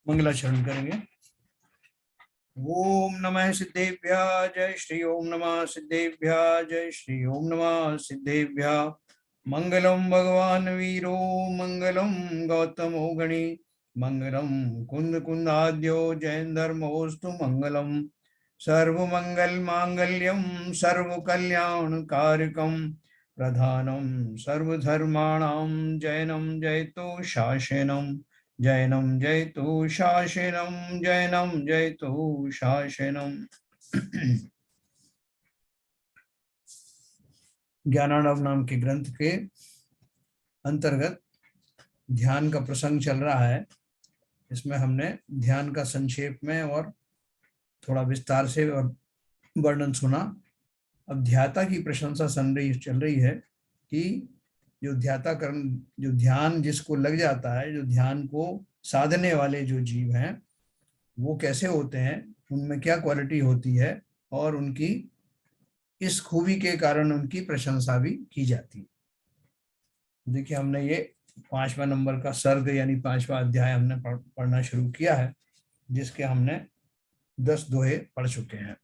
मंगलाचरण करेंगे। ओम नमः सिद्धेभ्यः जय श्री ओम नमः सिद्धेभ्यः जय श्री ओम नमः सिद्धेभ्यः। मंगलम भगवान वीरो मंगलम गौतमो गणी मंगलम कुंद कुंदाद्यो जैन धर्मोस्तु मंगलम सर्वमंगल मांगल्यम सर्व कल्याण कारकम प्रधानम सर्वधर्माणां जैनम जयतो शासनम जैनम जयतु शासनम जैनम जयतु शासनम। ज्ञानार्णव नाम के ग्रंथ के अंतर्गत ध्यान का प्रसंग चल रहा है। इसमें हमने ध्यान का संक्षेप में और थोड़ा विस्तार से और वर्णन सुना। अब ध्याता की प्रशंसा चल रही है कि जो जो ध्यान जिसको लग जाता है, जो ध्यान को साधने वाले जो जीव हैं वो कैसे होते हैं, उनमें क्या क्वालिटी होती है और उनकी इस खूबी के कारण उनकी प्रशंसा भी की जाती है। देखिए, हमने ये 5वां नंबर का सर्ग यानी 5वां अध्याय हमने पढ़ना शुरू किया है, जिसके हमने 10 दोहे पढ़ चुके हैं।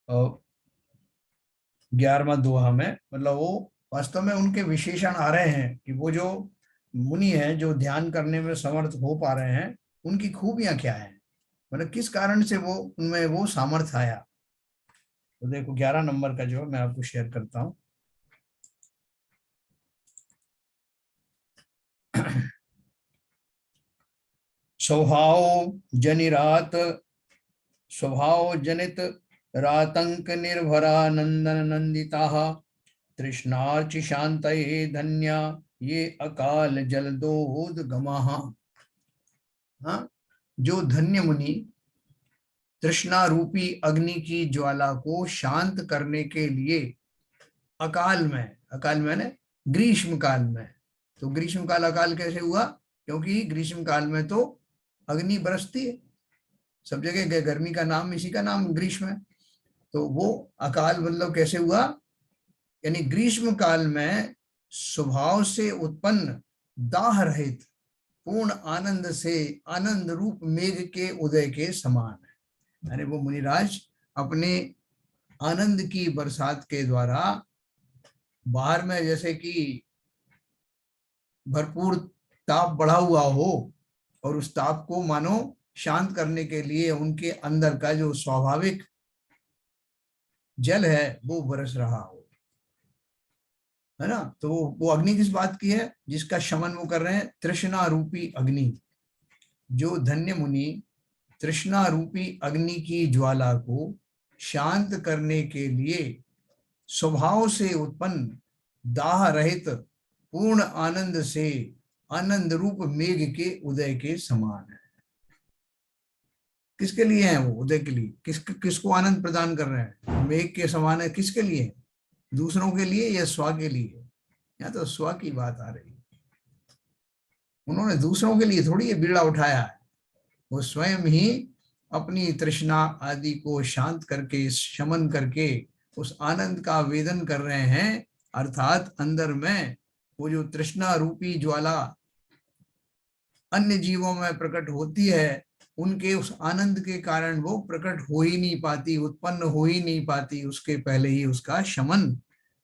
और 11वां दोहा में मतलब वो वास्तव में उनके विशेषण आ रहे हैं कि वो जो मुनि हैं जो ध्यान करने में समर्थ हो पा रहे हैं, उनकी खूबियां क्या हैं, मतलब किस कारण से वो उनमें वो सामर्थ्य आया। तो देखो 11 नंबर का जो मैं आपको शेयर करता हूं। स्वभाव जनित रातंक निर्भरा नंदन नंदिता तृष्णार्चि शांतये धन्या ये अकाल जलदोद गमाः। हाँ, जो धन्य मुनि तृष्णा रूपी अग्नि की ज्वाला को शांत करने के लिए अकाल में ने ग्रीष्म काल में, तो ग्रीष्म काल अकाल कैसे हुआ, क्योंकि ग्रीष्म काल में तो अग्नि बरसती है, सब जगह गर्मी का नाम इसी का नाम ग्रीष्म है। तो वो अकाल मतलब कैसे हुआ, यानी ग्रीष्म काल में स्वभाव से उत्पन्न दाह रहित पूर्ण आनंद से आनंद रूप मेघ के उदय के समान है। यानी वो मुनिराज अपने आनंद की बरसात के द्वारा बाहर में जैसे कि भरपूर ताप बढ़ा हुआ हो और उस ताप को मानो शांत करने के लिए उनके अंदर का जो स्वाभाविक जल है वो बरस रहा हो, है ना। तो वो अग्नि किस बात की है, जिसका शमन वो कर रहे हैं, तृष्णा रूपी अग्नि। जो धन्य मुनि तृष्णा रूपी अग्नि की ज्वाला को शांत करने के लिए स्वभाव से उत्पन्न दाह रहित पूर्ण आनंद से आनंद रूप मेघ के उदय के समान है। किसके लिए है वो उदय के लिए, किसको आनंद प्रदान कर रहे हैं, मेघ के समान है। किसके लिए, दूसरों के लिए या स्व के लिए। यहाँ तो स्व की बात आ रही है। उन्होंने दूसरों के लिए थोड़ी ये बीड़ा उठाया है, वो स्वयं ही अपनी तृष्णा आदि को शांत करके शमन करके उस आनंद का वेदन कर रहे हैं। अर्थात अंदर में वो जो तृष्णा रूपी ज्वाला अन्य जीवों में प्रकट होती है, उनके उस आनंद के कारण वो प्रकट हो ही नहीं पाती, उत्पन्न हो ही नहीं पाती, उसके पहले ही उसका शमन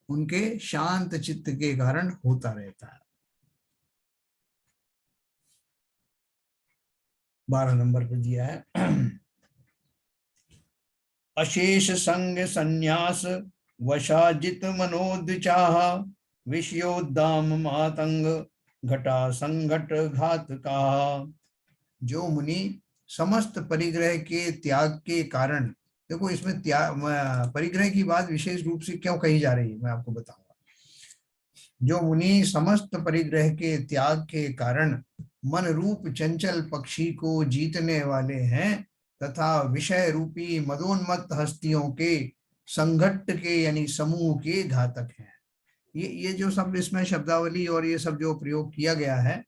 उनके शांत चित्त के कारण होता रहता है। 12 नंबर पे दिया है। अशेष संग संन्यास वशाजित मनोद्विचाह विषयोद्दाम मातंग घटा संघट घात का। जो मुनि समस्त परिग्रह के त्याग के कारण, देखो इसमें त्याग परिग्रह की बात विशेष रूप से क्यों कही जा रही है मैं आपको बताऊंगा। जो मुनि समस्त परिग्रह के त्याग के कारण मन रूप चंचल पक्षी को जीतने वाले हैं तथा विषय रूपी मदोन्मत्त हस्तियों के संघट्ट के यानी समूह के घातक हैं। ये जो सब इसमें शब्दावली और ये सब जो प्रयोग किया गया है,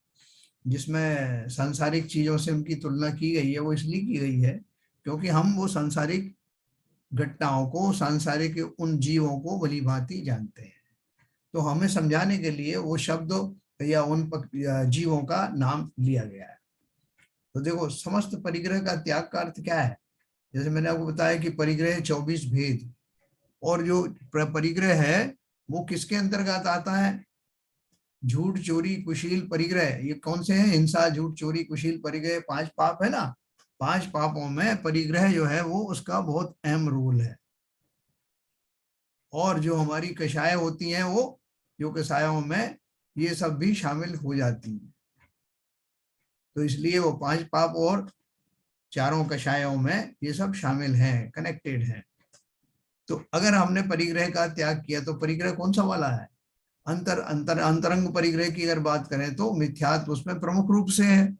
जिसमें सांसारिक चीजों से उनकी तुलना की गई है, वो इसलिए की गई है क्योंकि हम वो सांसारिक घटनाओं को, सांसारिक उन जीवों को भली भांति जानते हैं। तो हमें समझाने के लिए वो शब्द या उन जीवों का नाम लिया गया है। तो देखो, समस्त परिग्रह का त्याग का अर्थ क्या है? जैसे मैंने आपको बताया कि परिग्रह 24 भेद, और जो परिग्रह है वो किसके अंतर्गत आता है? झूठ, चोरी, कुशील, परिग्रह। ये कौन से हैं? हिंसा, झूठ, चोरी, कुशील, परिग्रह, 5 पाप है ना। 5 पापों में परिग्रह जो है वो उसका बहुत अहम रोल है। और जो हमारी कषाय होती हैं, वो जो कषायों में ये सब भी शामिल हो जाती हैं। तो इसलिए वो 5 पाप और चारों कषायों में ये सब शामिल हैं, कनेक्टेड हैं। तो अगर हमने परिग्रह का त्याग किया तो परिग्रह कौन सा वाला है? अंतरंग परिग्रह की अगर बात करें तो मिथ्यात्व उसमें प्रमुख रूप से है,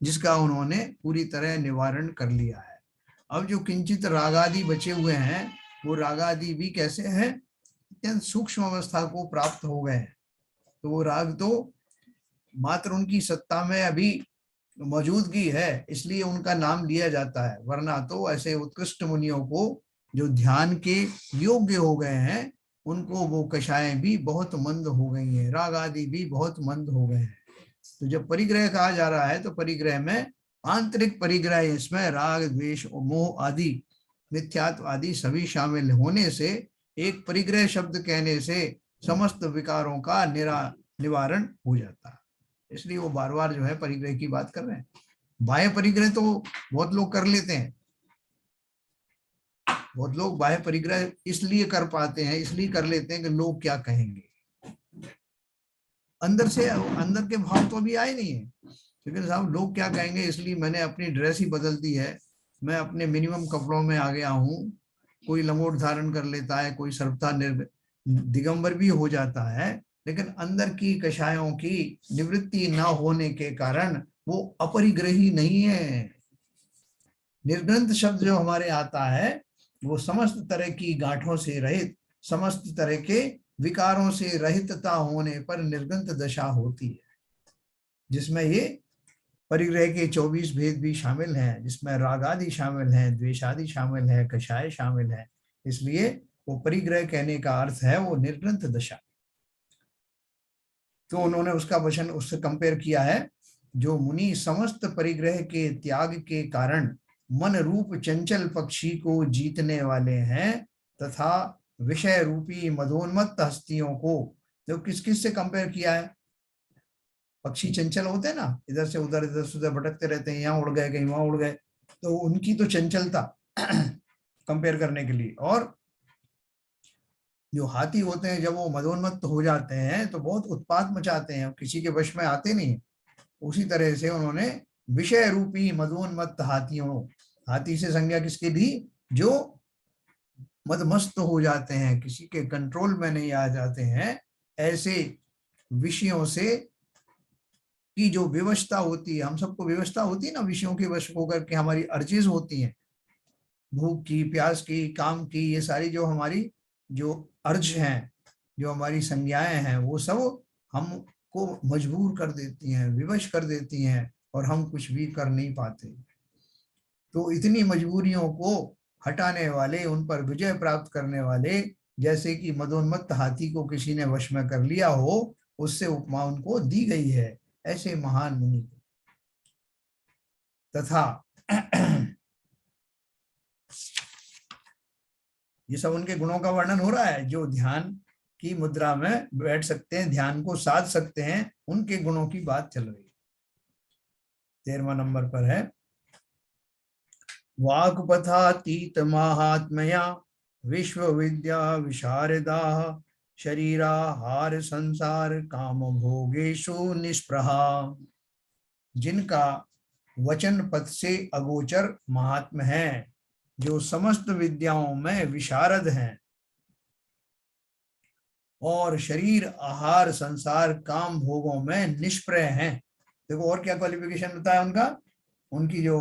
जिसका उन्होंने पूरी तरह निवारण कर लिया है। अब जो किंचित रागादि बचे हुए हैं, वो रागादि भी कैसे हैं? अत्यंत सूक्ष्म अवस्था को प्राप्त हो गए हैं। तो वो राग तो मात्र उनकी सत्ता में अभी मौजूदगी है, इसलिए उनका नाम लिया जाता है। वरना तो ऐसे उत्कृष्ट मुनियों को जो ध्यान के योग्य हो गए हैं, उनको वो कषाएं भी बहुत मंद हो गई हैं, राग आदि भी बहुत मंद हो गए हैं। तो जब परिग्रह कहा जा रहा है तो परिग्रह में आंतरिक परिग्रह, इसमें राग, द्वेष, मोह आदि, मिथ्यात्व आदि सभी शामिल होने से एक परिग्रह शब्द कहने से समस्त विकारों का निवारण हो जाता है। इसलिए वो बार बार जो है परिग्रह की बात कर रहे हैं। बाह्य परिग्रह तो बहुत लोग कर लेते हैं, बहुत लोग बाह्य परिग्रह इसलिए कर पाते हैं, इसलिए कर लेते हैं कि लोग क्या कहेंगे। अंदर से, अंदर के भाव तो अभी आए नहीं है, लेकिन साहब लोग क्या कहेंगे इसलिए मैंने अपनी ड्रेस ही बदल दी है, मैं अपने मिनिमम कपड़ों में आ गया हूँ। कोई लंगोट धारण कर लेता है, कोई सर्वथा दिगंबर भी हो जाता है, लेकिन अंदर की कषायों की निवृत्ति न होने के कारण वो अपरिग्रही नहीं है। निर्ग्रंथ शब्द जो हमारे आता है वो समस्त तरह की गांठों से रहित, समस्त तरह के विकारों से रहितता होने पर निर्ग्रंथ दशा होती है, जिसमें ये परिग्रह के 24 भेद भी शामिल हैं, जिसमें राग आदि शामिल हैं, द्वेष आदि शामिल है, कषाय शामिल है। इसलिए वो परिग्रह कहने का अर्थ है वो निर्ग्रंथ दशा। तो उन्होंने उसका वचन उससे कंपेयर किया है, जो मुनि समस्त परिग्रह के त्याग के कारण मन रूप चंचल पक्षी को जीतने वाले हैं, तथा विषय रूपी मदोन्मत्त हस्तियों को, जो किस किस से कंपेयर किया है? पक्षी चंचल होते हैं ना, इधर से उधर भटकते रहते हैं, यहाँ उड़ गए कहीं वहां उड़ गए, तो उनकी तो चंचलता कंपेयर करने के लिए। और जो हाथी होते हैं जब वो मदोन्मत्त हो जाते हैं तो बहुत उत्पात मचाते हैं, किसी के वश में आते नहीं। उसी तरह से उन्होंने विषय रूपी मदोन्मत्त हाथियों, हाथी से संज्ञा किसके दी? जो मदमस्त हो जाते हैं, किसी के कंट्रोल में नहीं आ जाते हैं, ऐसे विषयों से की जो विवशता होती है, हम सबको विवशता होती है ना, विषयों के वश होकर के हमारी अर्जीज होती हैं, भूख की, प्यास की, काम की, ये सारी जो हमारी जो अर्ज हैं, जो हमारी संज्ञाएं हैं, वो सब हमको मजबूर कर देती हैं, विवश कर देती हैं, और हम कुछ भी कर नहीं पाते। तो इतनी मजबूरियों को हटाने वाले, उन पर विजय प्राप्त करने वाले, जैसे कि मदोन्मत्त हाथी को किसी ने वश में कर लिया हो, उससे उपमा उनको दी गई है, ऐसे महान मुनि को। तथा ये सब उनके गुणों का वर्णन हो रहा है, जो ध्यान की मुद्रा में बैठ सकते हैं, ध्यान को साध सकते हैं, उनके गुणों की बात चल रही है। 13वां नंबर पर है, वाक्पथातीत महात्मया विश्व विद्या विशारदा शरीराहार संसार काम भोगेशु निष्प्रहा। जिनका वचन पथ से अगोचर महात्म है, जो समस्त विद्याओं में विशारद हैं, और शरीर आहार संसार काम भोगों में निष्प्रय हैं। देखो और क्या क्वालिफिकेशन बताया उनका, उनकी जो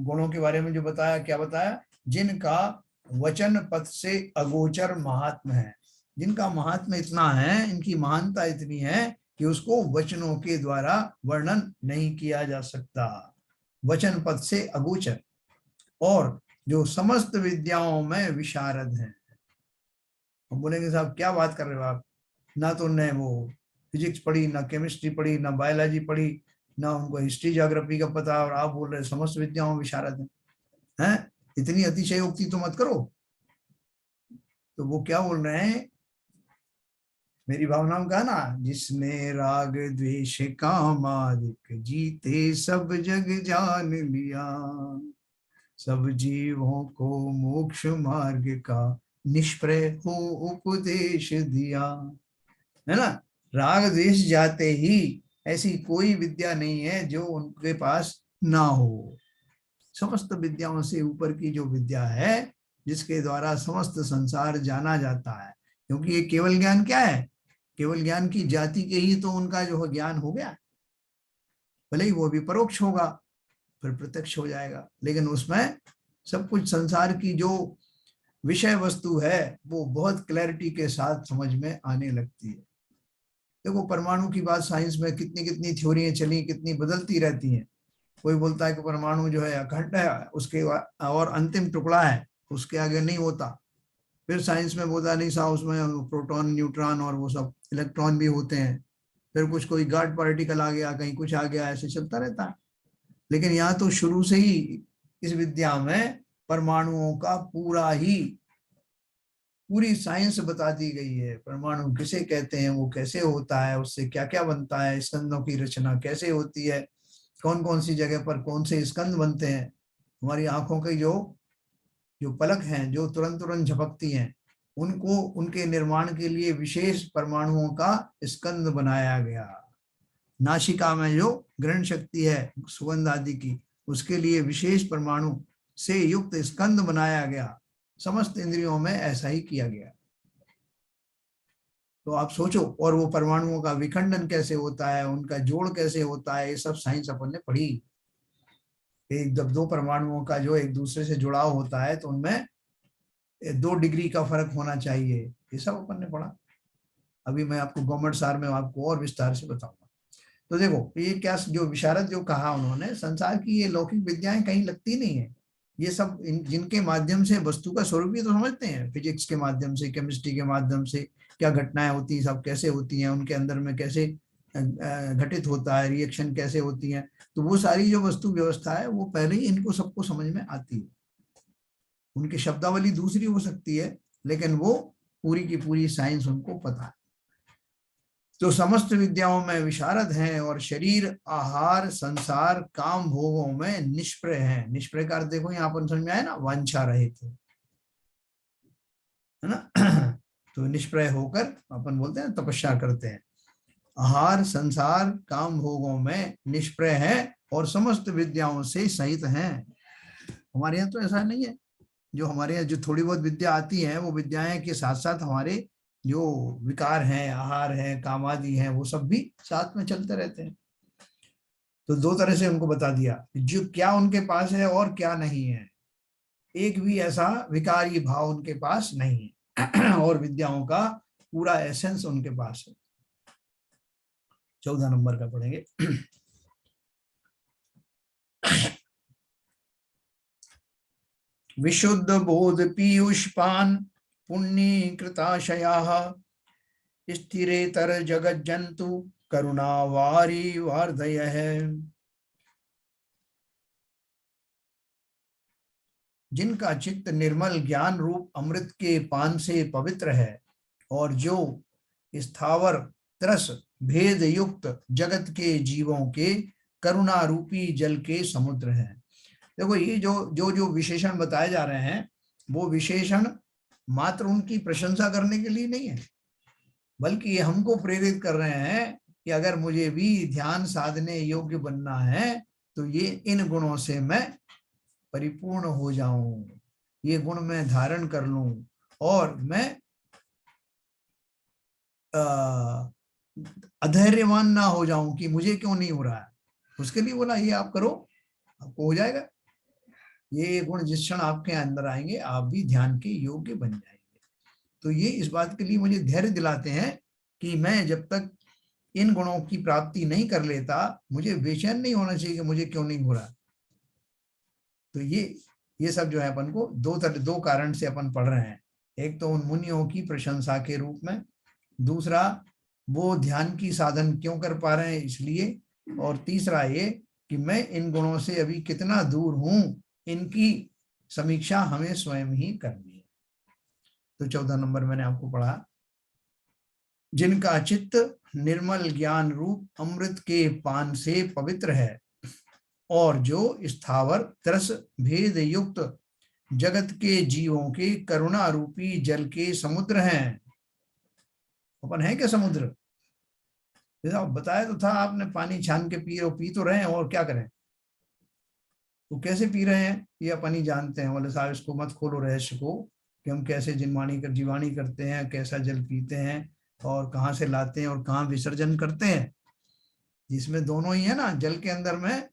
गुणों के बारे में जो बताया, क्या बताया? जिनका वचन पथ से अगोचर महात्म है, जिनका महात्म इतना है, इनकी महानता इतनी है कि उसको वचनों के द्वारा वर्णन नहीं किया जा सकता। वचन पथ से अगोचर, और जो समस्त विद्याओं में विशारद हैं। हम बोलेंगे साहब क्या बात कर रहे हो आप, ना तो उनने वो फिजिक्स पढ़ी, ना केमिस्ट्री पढ़ी, ना बायोलॉजी पढ़ी, ना उनको हिस्ट्री ज्योग्राफी का पता, और आप बोल रहे समस्त विद्याओं में विशारद हैं? इतनी अतिशयोक्ति तो मत करो। तो वो क्या बोल रहे हैं, मेरी भावनाओं का ना, जिसने राग द्वेष कामादिक जीते सब जग जान लिया, सब जीवों को मोक्ष मार्ग का निष्प्रय हो उपदेश दिया। है ना, राग द्वेष जाते ही ऐसी कोई विद्या नहीं है जो उनके पास ना हो। समस्त विद्याओं से ऊपर की जो विद्या है, जिसके द्वारा समस्त संसार जाना जाता है, क्योंकि ये केवल ज्ञान क्या है, केवल ज्ञान की जाति के ही तो उनका जो ज्ञान हो गया, भले ही वो भी परोक्ष होगा, फिर प्रत्यक्ष हो जाएगा, लेकिन उसमें सब कुछ संसार की जो विषय वस्तु है वो बहुत क्लैरिटी के साथ समझ में आने लगती है। देखो परमाणु की बात साइंस में कितनी कितनी थ्योरियां चली, कितनी बदलती रहती हैं। कोई बोलता है कि परमाणु जो है अखंड है, उसके और अंतिम टुकड़ा है, उसके आगे नहीं होता। फिर साइंस में बोलता नहीं साहब उसमें प्रोटॉन न्यूट्रॉन और वो सब इलेक्ट्रॉन भी होते हैं। फिर कुछ कोई गार्ड पार्टिकल आ गया, कहीं कुछ आ गया, ऐसे चलता रहता है। लेकिन यहाँ तो शुरू से ही इस विद्या में परमाणुओं का पूरी साइंस बता दी गई है। परमाणु किसे कहते हैं, वो कैसे होता है, उससे क्या क्या बनता है, स्कंदों की रचना कैसे होती है, कौन कौन सी जगह पर कौन से स्कंद बनते हैं। हमारी आंखों के जो जो पलक हैं, जो तुरंत तुरंत झपकती हैं, उनको उनके निर्माण के लिए विशेष परमाणुओं का स्कंद बनाया गया। नासिका में जो ग्रहण शक्ति है सुगंध आदि की, उसके लिए विशेष परमाणु से युक्त स्कंद बनाया गया। समस्त इंद्रियों में ऐसा ही किया गया। तो आप सोचो, और वो परमाणुओं का विखंडन कैसे होता है, उनका जोड़ कैसे होता है, ये सब साइंस अपन ने पढ़ी। एक जब दो परमाणुओं का जो एक दूसरे से जुड़ाव होता है तो उनमें 2 डिग्री का फर्क होना चाहिए, ये सब अपन ने पढ़ा। अभी मैं आपको गवर्नमेंट सार में आपको और विस्तार से बताऊंगा। तो देखो ये क्या, जो विशारद जो कहा उन्होंने, संसार की ये लौकिक विद्याएं कहीं लगती नहीं है। ये सब जिनके माध्यम से वस्तु का स्वरूप ही तो समझते हैं, फिजिक्स के माध्यम से, केमिस्ट्री के माध्यम से क्या घटनाएं होती हैं, सब कैसे होती हैं, उनके अंदर में कैसे घटित होता है, रिएक्शन कैसे होती है, तो वो सारी जो वस्तु व्यवस्था है वो पहले ही इनको सबको समझ में आती है। उनकी शब्दावली दूसरी हो सकती है, लेकिन वो पूरी की पूरी साइंस उनको पता है। तो समस्त विद्याओं में विशारद हैं और शरीर आहार संसार काम भोगों में निष्प्रय हैं। निष्प्रय का अर्थ देखो यहाँ पर समझ में आया ना, वांछा रहित, है ना। तो निष्प्रय होकर अपन बोलते हैं तपस्या करते हैं। आहार संसार काम भोगों में निष्प्रय है और समस्त विद्याओं से सहित हैं। हमारे यहाँ तो ऐसा नहीं है। जो हमारे यहाँ जो थोड़ी बहुत विद्या आती है, वो विद्याएं के साथ साथ हमारे जो विकार हैं, आहार हैं, कामादि हैं, वो सब भी साथ में चलते रहते हैं। तो 2 तरह से उनको बता दिया जो क्या उनके पास है और क्या नहीं है। एक भी ऐसा विकारी भाव उनके पास नहीं है और विद्याओं का पूरा एसेंस उनके पास है। 14 नंबर का पढ़ेंगे। विशुद्ध बोध पीयूषपान पुण्य कृताशयाः स्थिरेतर जगत जंतु करुणावारी वार्धय है। जिनका चित्त निर्मल ज्ञान रूप अमृत के पान से पवित्र है और जो स्थावर त्रस भेद युक्त जगत के जीवों के करुणा रूपी जल के समुद्र हैं। देखो ये जो जो जो विशेषण बताए जा रहे हैं, वो विशेषण मात्र उनकी प्रशंसा करने के लिए नहीं है, बल्कि ये हमको प्रेरित कर रहे हैं कि अगर मुझे भी ध्यान साधने योग्य बनना है तो ये इन गुणों से मैं परिपूर्ण हो जाऊं, ये गुण मैं धारण कर लूं और मैं अधैर्यवान ना हो जाऊं कि मुझे क्यों नहीं हो रहा है। उसके लिए बोला ये आप करो, आपको हो जाएगा। ये गुण जिस क्षण आपके अंदर आएंगे आप भी ध्यान के योग्य बन जाएंगे। तो ये इस बात के लिए मुझे धैर्य दिलाते हैं कि मैं जब तक इन गुणों की प्राप्ति नहीं कर लेता, मुझे बेचैन नहीं होना चाहिए कि मुझे क्यों नहीं हो रहा। तो ये ये सब जो है अपन को दो कारण से अपन पढ़ रहे हैं। एक तो उन मुनियों की प्रशंसा के रूप में, दूसरा वो ध्यान की साधन क्यों कर पा रहे हैं इसलिए, और तीसरा ये कि मैं इन गुणों से अभी कितना दूर हूं, इनकी समीक्षा हमें स्वयं ही करनी है। तो 14 नंबर मैंने आपको पढ़ा, जिनका चित्त निर्मल ज्ञान रूप अमृत के पान से पवित्र है और जो स्थावर तरस भेद युक्त जगत के जीवों के करुणा रूपी जल के समुद्र हैं। अपन है क्या समुद्र? जैसा बताया तो था आपने, पानी छान के पी तो रहे हैं, और क्या करें? तो कैसे पी रहे हैं ये अपन ही जानते हैं। बोले साहब इसको मत खोलो रहस्य को, कि हम कैसे जीवाणी करते हैं, कैसा जल पीते हैं, और कहाँ से लाते हैं और कहाँ विसर्जन करते हैं। जिसमें दोनों ही है ना, जल के अंदर में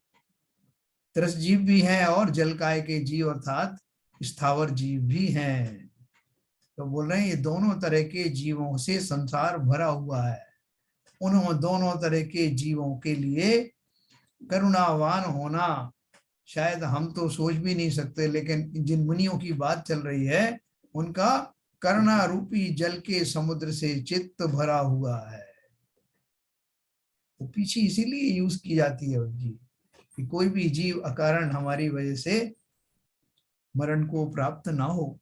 तरस जीव भी हैं और जल काय के जीव अर्थात स्थावर जीव भी हैं। तो बोल रहे हैं ये दोनों तरह के जीवों से संसार भरा हुआ है। उन दोनों तरह के जीवों के लिए करुणावान होना शायद हम तो सोच भी नहीं सकते, लेकिन जिन मुनियों की बात चल रही है उनका करुणा रूपी जल के समुद्र से चित्त भरा हुआ है। तो पीछे इसीलिए यूज की जाती है उनकी, कि कोई भी जीव अकारण हमारी वजह से मरण को प्राप्त ना हो,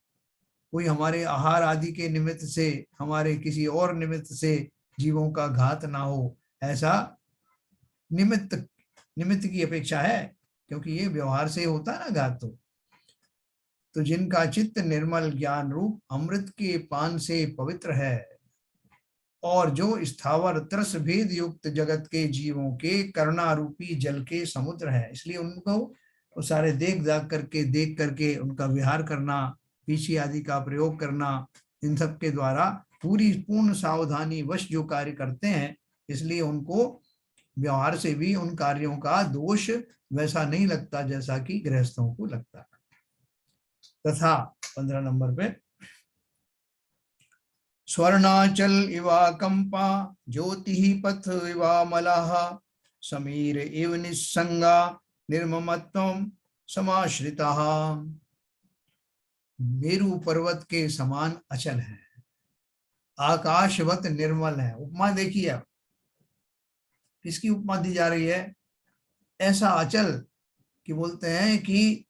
कोई हमारे आहार आदि के निमित्त से, हमारे किसी और निमित्त से जीवों का घात ना हो, ऐसा निमित्त निमित्त की अपेक्षा है, क्योंकि ये व्यवहार से होता है ना घात। तो जिनका चित्त निर्मल ज्ञान रूप अमृत के पान से पवित्र है और जो स्थावर त्रस भेद युक्त जगत के जीवों के करुणा रूपी जल के समुद्र है, इसलिए उनको वो सारे देख करके उनका विहार करना, पीछे आदि का प्रयोग करना, इन सब के द्वारा पूर्ण सावधानी वश जो कार्य करते हैं, इसलिए उनको व्यवहार से भी उन कार्यों का दोष वैसा नहीं लगता जैसा कि गृहस्थों को लगता है। तथा 15 नंबर पे, स्वर्णाचल इवा कंपा ज्योति पथ इवा मलः समीर इव निस्संगा निर्ममत्वम समाश्रिता। मेरु पर्वत के समान अचल है, आकाशवत निर्मल है। उपमा देखिए आप, किसकी उपमा दी जा रही है? ऐसा अचल कि बोलते हैं कि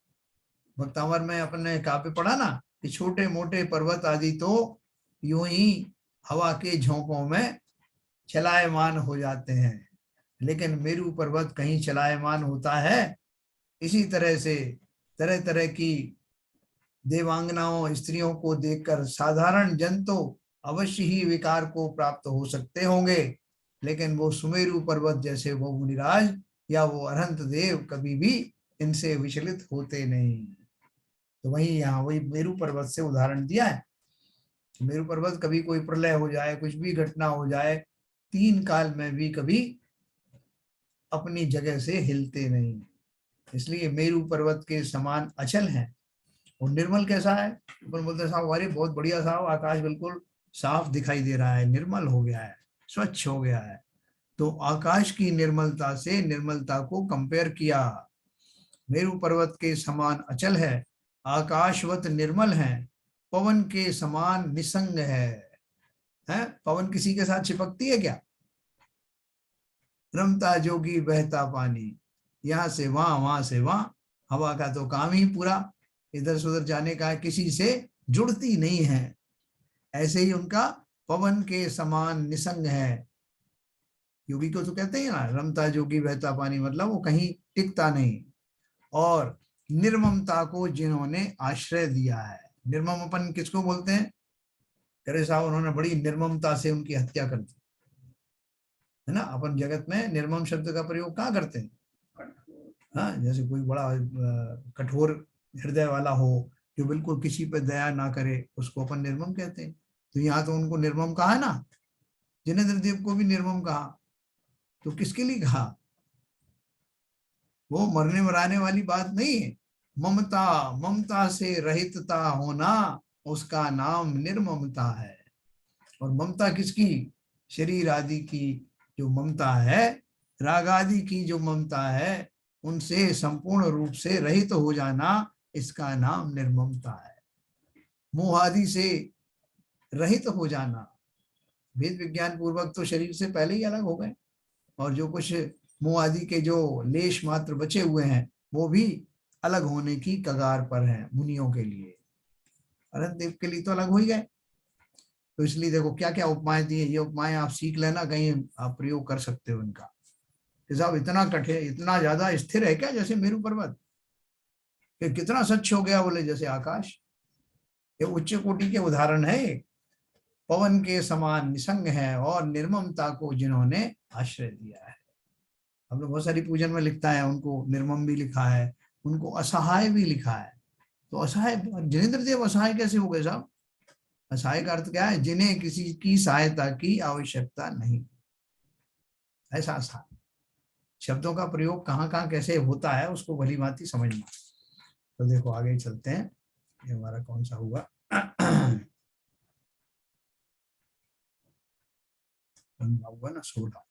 भक्तावर में अपने काव्य पढ़ा ना, कि छोटे मोटे पर्वत आदि तो यूं ही हवा के झोंकों में चलायमान हो जाते हैं, लेकिन मेरु पर्वत कहीं चलायमान होता है? इसी तरह से तरह तरह की देवांगनाओं स्त्रियों को देखकर साधारण जन तो अवश्य ही विकार को प्राप्त हो सकते होंगे, लेकिन वो सुमेरु पर्वत जैसे वो मुनिराज या वो अनंत देव कभी भी इनसे विचलित होते नहीं। तो वही यहाँ वही मेरु पर्वत से उदाहरण दिया है। मेरु पर्वत कभी कोई प्रलय हो जाए, कुछ भी घटना हो जाए, 3 काल में भी कभी अपनी जगह से हिलते नहीं, इसलिए मेरु पर्वत के समान अचल है। और निर्मल कैसा है? अपन बोलते हैं साहब अरे बहुत बढ़िया साहब, आकाश बिल्कुल साफ दिखाई दे रहा है, निर्मल हो गया है, स्वच्छ हो गया है। तो आकाश की निर्मलता से निर्मलता को कंपेयर किया। मेरु पर्वत के समान अचल है, आकाशवत निर्मल है, पवन के समान निसंग है। पवन किसी के साथ चिपकती है क्या? रमता जोगी बहता पानी, यहाँ से वहां से वहां, हवा का तो काम ही पूरा इधर से उधर जाने का, किसी से जुड़ती नहीं है। ऐसे ही उनका पवन के समान निसंग है। योगी को तो कहते हैं ना, रमता जोगी बहता पानी, मतलब वो कहीं टिकता नहीं। और निर्ममता को जिन्होंने आश्रय दिया है, निर्मम अपन किसको बोलते हैं? करे साहब उन्होंने बड़ी निर्ममता से उनकी हत्या कर दी, है ना। अपन जगत में निर्मम शब्द का प्रयोग कहाँ करते हैं? हाँ, जैसे कोई बड़ा कठोर हृदय वाला हो, जो बिल्कुल किसी पर दया ना करे, उसको अपन निर्मम कहते हैं। तो यहाँ तो उनको निर्मम कहा है ना, जिनेंद्र देव को भी निर्मम कहा। तो किसके लिए कहा? वो मरने मराने वाली बात नहीं है। ममता, ममता से रहितता होना, उसका नाम निर्ममता है। और ममता किसकी? शरीर आदि की जो ममता है, राग आदि की जो ममता है, उनसे संपूर्ण रूप से रहित हो जाना, इसका नाम निर्ममता है। मोह आदि से रहित हो जाना। वेद विज्ञान पूर्वक तो शरीर से पहले ही अलग हो गए, और जो कुछ मोह आदि के जो लेश मात्र बचे हुए हैं वो भी अलग होने की कगार पर हैं मुनियों के लिए। अनंत देव के लिए तो अलग हो ही गए। तो इसलिए देखो क्या क्या उपमाएं दिए, ये उपमाएं आप सीख लेना, कहीं आप प्रयोग कर सकते हो इनका। कि साहब इतना कठिन, इतना ज्यादा स्थिर है क्या जैसे मेरू पर्वत, कि कितना सच हो गया, बोले जैसे आकाश। ये उच्च कोटि के उदाहरण है। पवन के समान निसंग है और निर्ममता को जिन्होंने आश्रय दिया है। हम लोग बहुत सारी पूजन में लिखता है, उनको निर्मम भी लिखा है, उनको असहाय भी लिखा है। तो असहाय जिनेंद्र देव असहाय कैसे हो गए साहब? असहाय का अर्थ क्या है? जिन्हें किसी की सहायता की आवश्यकता नहीं, ऐसा असहाय। शब्दों का प्रयोग कहाँ कहाँ कैसे होता है उसको भली भांति समझना। तो देखो आगे चलते हैं, ये हमारा कौन सा हुआ? हुआ ना 16।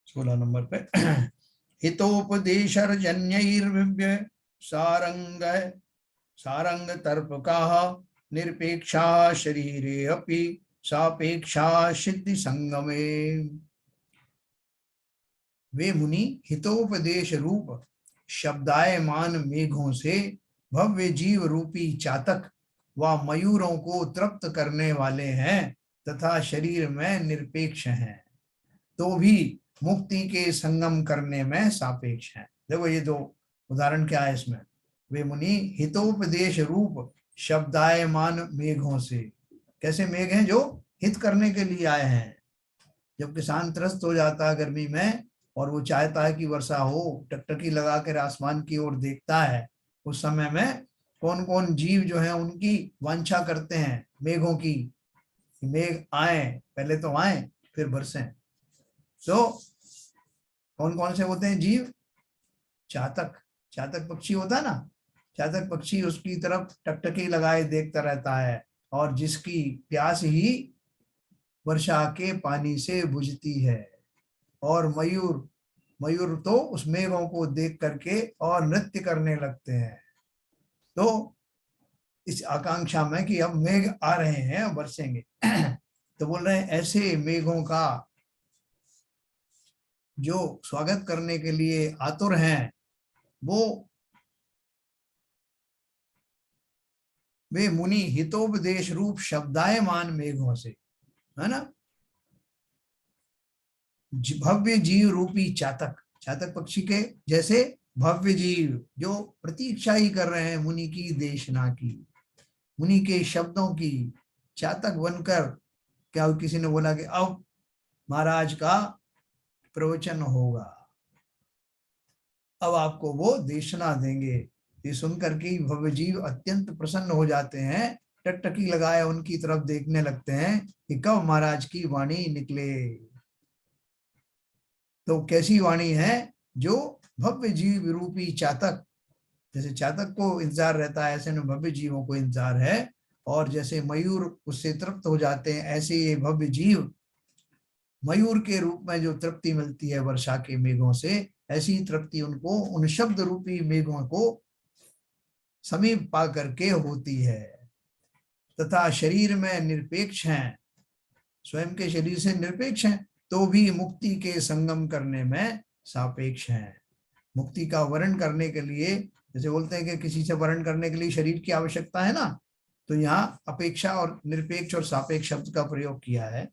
16 नंबर पे हितोपदेशर्जन्यैर्विव्य सारंग सारंग तर्पका निरपेक्षा शरीरे अपि सापेक्षा सिद्धि संगमे। वे मुनि हितोपदेश रूप शब्दायमान मेघों से भव्य जीव रूपी चातक व मयूरों को तृप्त करने वाले हैं तथा शरीर में निरपेक्ष हैं, तो भी मुक्ति के संगम करने में सापेक्ष है। देखो ये दो उदाहरण क्या है इसमें। वे मुनि हितोपदेश रूप शब्दायमान मेघों से, कैसे मेघ हैं? जो हित करने के लिए आए हैं। जब किसान त्रस्त हो जाता है गर्मी में और वो चाहता है कि वर्षा हो, टकटकी लगा कर आसमान की ओर देखता है, उस समय में कौन कौन जीव जो है उनकी वांछा करते हैं मेघों की, मेघ आए, पहले तो आए फिर बरसें। तो कौन कौन से होते हैं जीव? चातक, चातक पक्षी होता है ना, चातक पक्षी उसकी तरफ टकटकी लगाए देखता रहता है, और जिसकी प्यास ही वर्षा के पानी से बुझती है। और मयूर, मयूर तो उस मेघों को देख करके और नृत्य करने लगते हैं। तो इस आकांक्षा में कि अब मेघ आ रहे हैं और बरसेंगे। तो बोल रहे हैं ऐसे मेघों का जो स्वागत करने के लिए आतुर हैं, वो वे मुनि हितोपदेश रूप शब्दायमान मेघों से, है ना, भव्य जीव रूपी चातक, चातक पक्षी के जैसे भव्य जीव जो प्रतीक्षा ही कर रहे हैं मुनि की देशना की, मुनि के शब्दों की, चातक बनकर। क्या किसी ने बोला कि अब महाराज का प्रवचन होगा, अब आपको वो देशना देंगे, ये सुनकर के भव्य जीव अत्यंत प्रसन्न हो जाते हैं, टकटकी लगाए उनकी तरफ देखने लगते हैं कि कब महाराज की वाणी निकले। तो कैसी वाणी है? जो भव्य जीव रूपी चातक, जैसे चातक को इंतजार रहता है ऐसे में भव्य जीवों को इंतजार है, और जैसे मयूर उससे तृप्त हो जाते हैं ऐसे ये भव्य जीव मयूर के रूप में जो तृप्ति मिलती है वर्षा के मेघों से, ऐसी तृप्ति उनको उन शब्द रूपी मेघों को समीप पा करके होती है। तथा शरीर में निरपेक्ष हैं, स्वयं के शरीर से निरपेक्ष हैं, तो भी मुक्ति के संगम करने में सापेक्ष हैं। मुक्ति का वर्ण करने के लिए, जैसे बोलते हैं कि किसी से वर्ण करने के लिए शरीर की आवश्यकता है ना, तो यहाँ अपेक्षा और निरपेक्ष और सापेक्ष शब्द का प्रयोग किया है।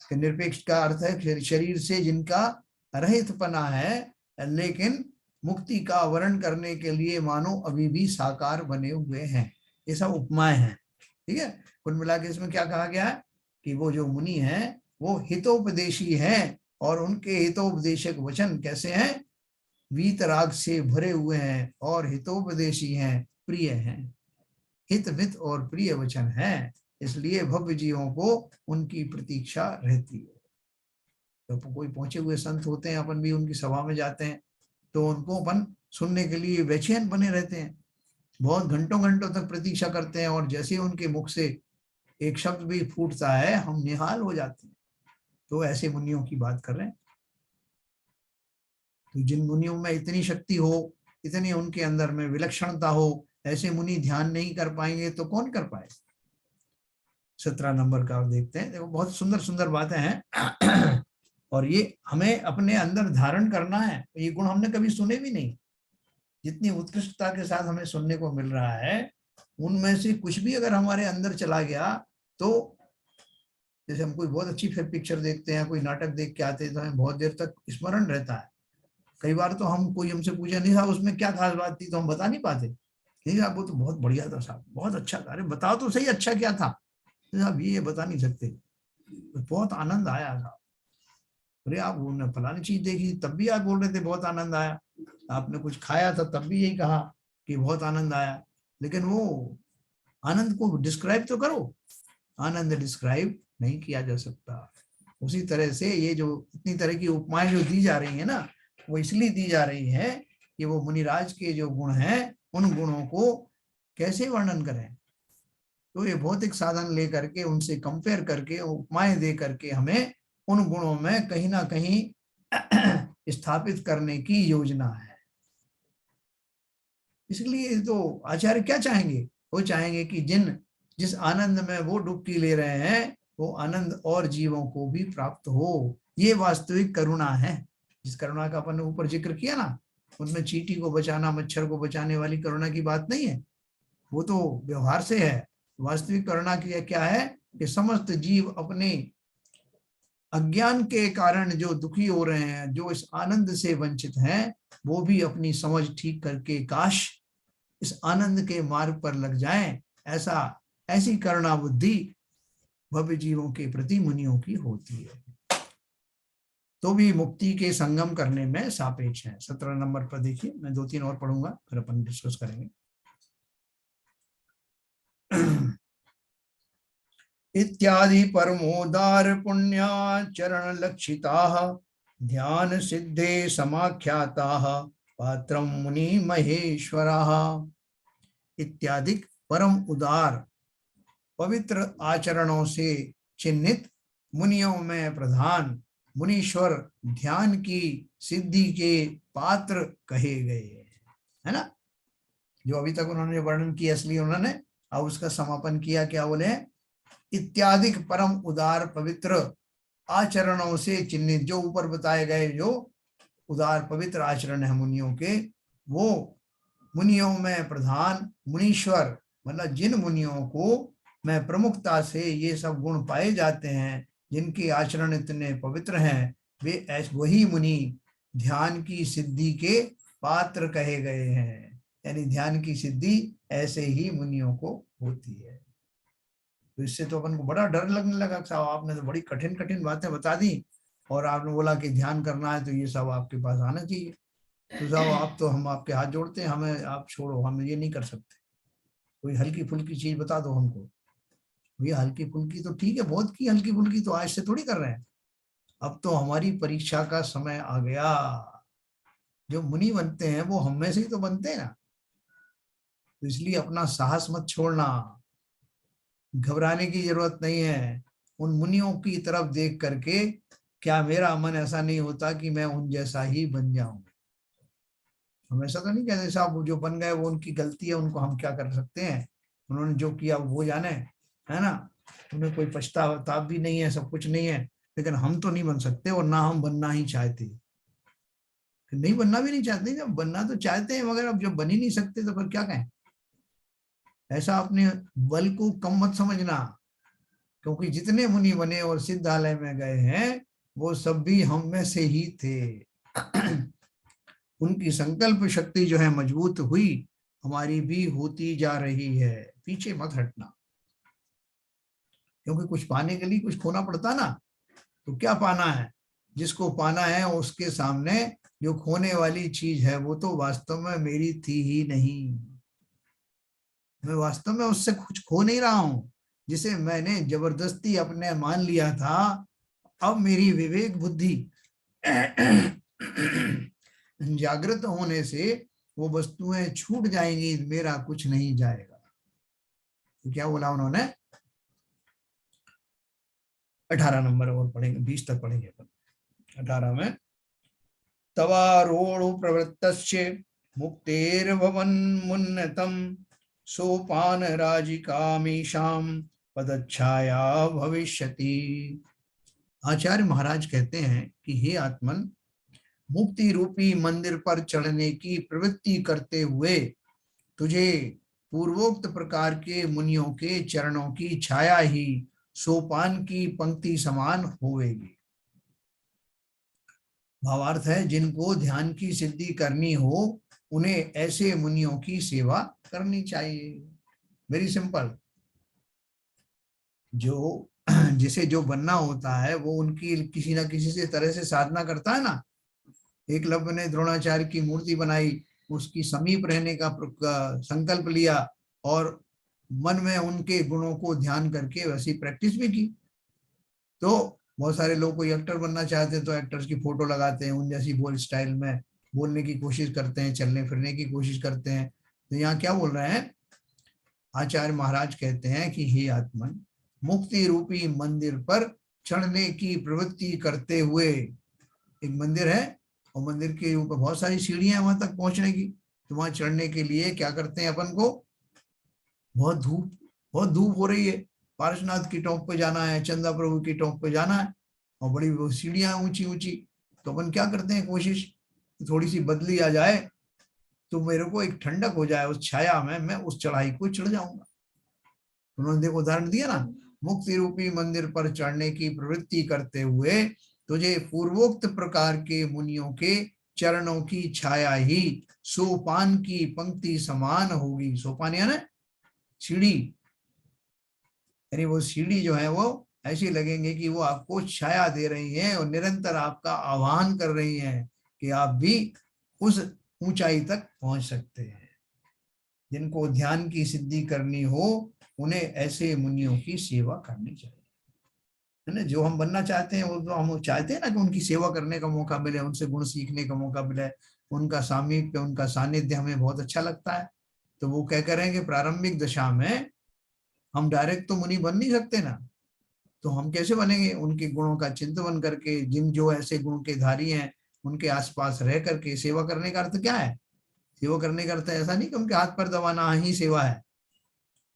कि निरपेक्ष का अर्थ है शरीर से जिनका रहितपना है, लेकिन मुक्ति का वर्ण करने के लिए मानो अभी भी साकार बने हुए हैं। ये सब उपमाएं हैं, ठीक है। कुल मिला के इसमें क्या कहा गया है कि वो जो मुनि हैं वो हितोपदेशी हैं, और उनके हितोपदेशक वचन कैसे हैं? वीतराग से भरे हुए हैं और हितोपदेशी हैं, प्रिय हैं, हित मित और प्रिय वचन हैं, इसलिए भव्य जीवों को उनकी प्रतीक्षा रहती है। तो कोई पहुंचे हुए संत होते हैं, अपन भी उनकी सभा में जाते हैं तो उनको अपन सुनने के लिए बेचैन बने रहते हैं, बहुत घंटों घंटों तक प्रतीक्षा करते हैं, और जैसे उनके मुख से एक शब्द भी फूटता है हम निहाल हो जाते हैं। तो ऐसे मुनियों की बात कर रहे हैं। तो जिन मुनियों में इतनी शक्ति हो, इतनी उनके अंदर में विलक्षणता हो, ऐसे मुनि ध्यान नहीं कर पाएंगे तो कौन कर पाए। 17 नंबर का आप देखते हैं, देखो बहुत सुंदर सुंदर बातें हैं और ये हमें अपने अंदर धारण करना है। ये गुण हमने कभी सुने भी नहीं, जितनी उत्कृष्टता के साथ हमें सुनने को मिल रहा है, उनमें से कुछ भी अगर हमारे अंदर चला गया तो, जैसे हम कोई बहुत अच्छी फिर पिक्चर देखते हैं, कोई नाटक देख के आते हैं तो हमें बहुत देर तक स्मरण रहता है। कई बार तो हम, कोई हमसे पूछा नहीं साहब उसमें क्या खास बात थी, तो हम बता नहीं पाते। नहीं साहब वो तो बहुत बढ़िया था साहब, बहुत अच्छा था। अरे बताओ तो सही अच्छा क्या था। साहब ये बता नहीं सकते, बहुत आनंद आया साहब। अरे आप वो फलानी चीज देखी तब भी आप बोल रहे थे बहुत आनंद आया, आपने कुछ खाया था तब भी यही कहा कि बहुत आनंद आया। लेकिन वो आनंद को डिस्क्राइब तो करो। आनंद डिस्क्राइब नहीं किया जा सकता। उसी तरह से ये जो इतनी तरह की उपमाएं जो दी जा रही है ना, वो इसलिए दी जा रही है कि वो मुनिराज के जो गुण हैं, उन गुणों को कैसे वर्णन करें। तो ये भौतिक साधन लेकर के, उनसे कंपेयर करके, उपमाएं दे करके हमें उन गुणों में कहीं ना कहीं स्थापित करने की योजना है। इसलिए तो आचार्य क्या चाहेंगे, वो चाहेंगे कि जिस आनंद में वो डुबकी ले रहे हैं, वो आनंद और जीवों को भी प्राप्त हो। ये वास्तविक करुणा है। जिस करुणा का अपन ने ऊपर जिक्र किया ना, उनमें चींटी को बचाना, मच्छर को बचाने वाली करुणा की बात नहीं है, वो तो व्यवहार से है। वास्तविक करुणा की क्या है कि समस्त जीव अपने अज्ञान के कारण जो दुखी हो रहे हैं, जो इस आनंद से वंचित हैं, वो भी अपनी समझ ठीक करके काश इस आनंद के मार्ग पर लग जाएं। ऐसी करुणा बुद्धि भव्य जीवों के प्रति मुनियों की होती है, तो भी मुक्ति के संगम करने में सापेक्ष है। 17 नंबर पर देखिए, मैं 2-3 और पढ़ूंगा फिर अपन डिस्कस करेंगे। इत्यादि परमोदार पुण्याचरण लक्षिताः ध्यान सिद्धे समाख्याताः पात्रं मुनि महेश्वराः। इत्यादि परम उदार पवित्र आचरणों से चिन्हित मुनियों में प्रधान मुनीश्वर ध्यान की सिद्धि के पात्र कहे गए, है ना। जो अभी तक उन्होंने वर्णन किया, इसलिए उन्होंने अब उसका समापन किया, क्या बोले, इत्यादि परम उदार पवित्र आचरणों से चिन्हित। जो ऊपर बताए गए जो उदार पवित्र आचरण है मुनियों के, वो मुनियों में प्रधान मुनीश्वर, मतलब जिन मुनियों को में प्रमुखता से ये सब गुण पाए जाते हैं, जिनके आचरण इतने पवित्र हैं, वे वही मुनि ध्यान की सिद्धि के पात्र कहे गए हैं। यानी ध्यान की सिद्धि ऐसे ही मुनियों को होती है। तो इससे तो अपन को बड़ा डर लगने लगा, साहब आपने तो बड़ी कठिन कठिन बातें बता दी और आपने बोला कि ध्यान करना है तो ये सब आपके पास आना चाहिए। तो साहब आप तो, हम आपके हाथ जोड़ते हैं, हमें आप छोड़ो, हम ये नहीं कर सकते। कोई हल्की फुल्की चीज बता दो हमको। भैया हल्की फुल्की तो ठीक है, बहुत की हल्की फुल्की तो आज से थोड़ी कर रहे हैं। अब तो हमारी परीक्षा का समय आ गया। जो मुनि बनते हैं वो हम में से ही तो बनते हैं ना। तो इसलिए अपना साहस मत छोड़ना, घबराने की जरूरत नहीं है। उन मुनियों की तरफ देख करके क्या मेरा मन ऐसा नहीं होता कि मैं उन जैसा ही बन जाऊं। हम ऐसा तो नहीं कहते साहब जो बन गए वो उनकी गलती है, उनको हम क्या कर सकते हैं, उन्होंने जो किया वो जाने, है ना। उन्हें कोई पछतावा भी नहीं है, सब कुछ नहीं है। लेकिन हम तो नहीं बन सकते और ना हम बनना ही चाहते, नहीं बनना भी नहीं चाहते। जब बनना तो चाहते हैं मगर अब जब बन ही नहीं सकते तो फिर क्या कहें। ऐसा अपने बल को कम मत समझना, क्योंकि जितने मुनि बने और सिद्धालय में गए हैं वो सब भी हम में से ही थे। उनकी संकल्प शक्ति जो है मजबूत हुई, हमारी भी होती जा रही है। पीछे मत हटना, क्योंकि कुछ पाने के लिए कुछ खोना पड़ता ना। तो क्या पाना है, जिसको पाना है उसके सामने जो खोने वाली चीज है वो तो वास्तव में मेरी थी ही नहीं। मैं वास्तव में उससे कुछ खो नहीं रहा हूं, जिसे मैंने जबरदस्ती अपने मान लिया था। अब मेरी विवेक बुद्धि जागृत होने से वो वस्तुएं छूट जाएंगी, मेरा कुछ नहीं जाएगा। तो क्या बोला उन्होंने, 18 नंबर और पढ़ेंगे, 20 तक पढ़ेंगे अपन। 18 में, तवारोढ़ प्रवृत्तस्य मुक्तेर्भवन्मुन्नतम् सोपान राजिकामीशाम पदच्छाया भविष्यति। आचार्य महाराज कहते हैं कि हे आत्मन, मुक्ति रूपी मंदिर पर चढ़ने की प्रवृत्ति करते हुए तुझे पूर्वोक्त प्रकार के मुनियों के चरणों की छाया ही सोपान की पंक्ति समान होवेगी। भावार्थ है, जिनको ध्यान की सिद्धि करनी हो उन्हें ऐसे मुनियों की सेवा करनी चाहिए। Very simple. जो जिसे जो बनना होता है वो उनकी किसी ना किसी से तरह से साधना करता है ना। एकलव्य ने द्रोणाचार्य की मूर्ति बनाई, उसकी समीप रहने का संकल्प लिया और मन में उनके गुणों को ध्यान करके वैसी प्रैक्टिस भी की। तो बहुत सारे लोग कोई एक्टर बनना चाहते हैं तो एक्टर्स की फोटो लगाते हैं, उन जैसी बोल स्टाइल में बोलने की कोशिश करते हैं, चलने फिरने की कोशिश करते हैं। तो यहाँ क्या बोल रहे हैं आचार्य महाराज? कहते हैं कि हे आत्मन, मुक्ति रूपी मंदिर पर चढ़ने की प्रवृत्ति करते हुए, एक मंदिर है और मंदिर के ऊपर बहुत सारी सीढ़ियां वहां तक पहुंचने की, तो वहां चढ़ने के लिए क्या करते हैं अपन को? बहुत धूप हो रही है, पारसनाथ की टॉप पे जाना है, चंदा प्रभु की टॉप पे जाना है और बड़ी सीढ़ियां ऊंची ऊंची। तो अपन क्या करते हैं? कोशिश थोड़ी सी बदली आ जाए तो मेरे को एक ठंडक हो जाए, उस छाया में मैं उस चढ़ाई को चढ़ जाऊंगा। उन्होंने देखो उदाहरण दिया ना, मुक्ति रूपी मंदिर पर चढ़ने की प्रवृत्ति करते हुए तुझे पूर्वोक्त प्रकार के मुनियों के चरणों की छाया ही सोपान की पंक्ति समान होगी। सोपान यानी सीढ़ी, यानी वो सीढ़ी जो है वो ऐसी लगेंगे कि वो आपको छाया दे रही हैं और निरंतर आपका आह्वान कर रही हैं कि आप भी उस ऊंचाई तक पहुंच सकते हैं। जिनको ध्यान की सिद्धि करनी हो उन्हें ऐसे मुनियों की सेवा करनी चाहिए, है ना। जो हम बनना चाहते हैं वो तो हम चाहते हैं ना कि उनकी सेवा करने का मौका मिले, उनसे गुण सीखने का मौका मिले, उनका सामीप्य, उनका सानिध्य हमें बहुत अच्छा लगता है। तो वो क्या करेंगे, प्रारंभिक दशा में हम डायरेक्ट तो मुनि बन नहीं सकते ना, तो हम कैसे बनेंगे? उनके गुणों का चिंतन करके, जिन जो ऐसे गुण के धारी हैं उनके आसपास रह करके। सेवा करने का अर्थ क्या है? सेवा करने का अर्थ ऐसा नहीं कि उनके हाथ पर दबाना ही सेवा है,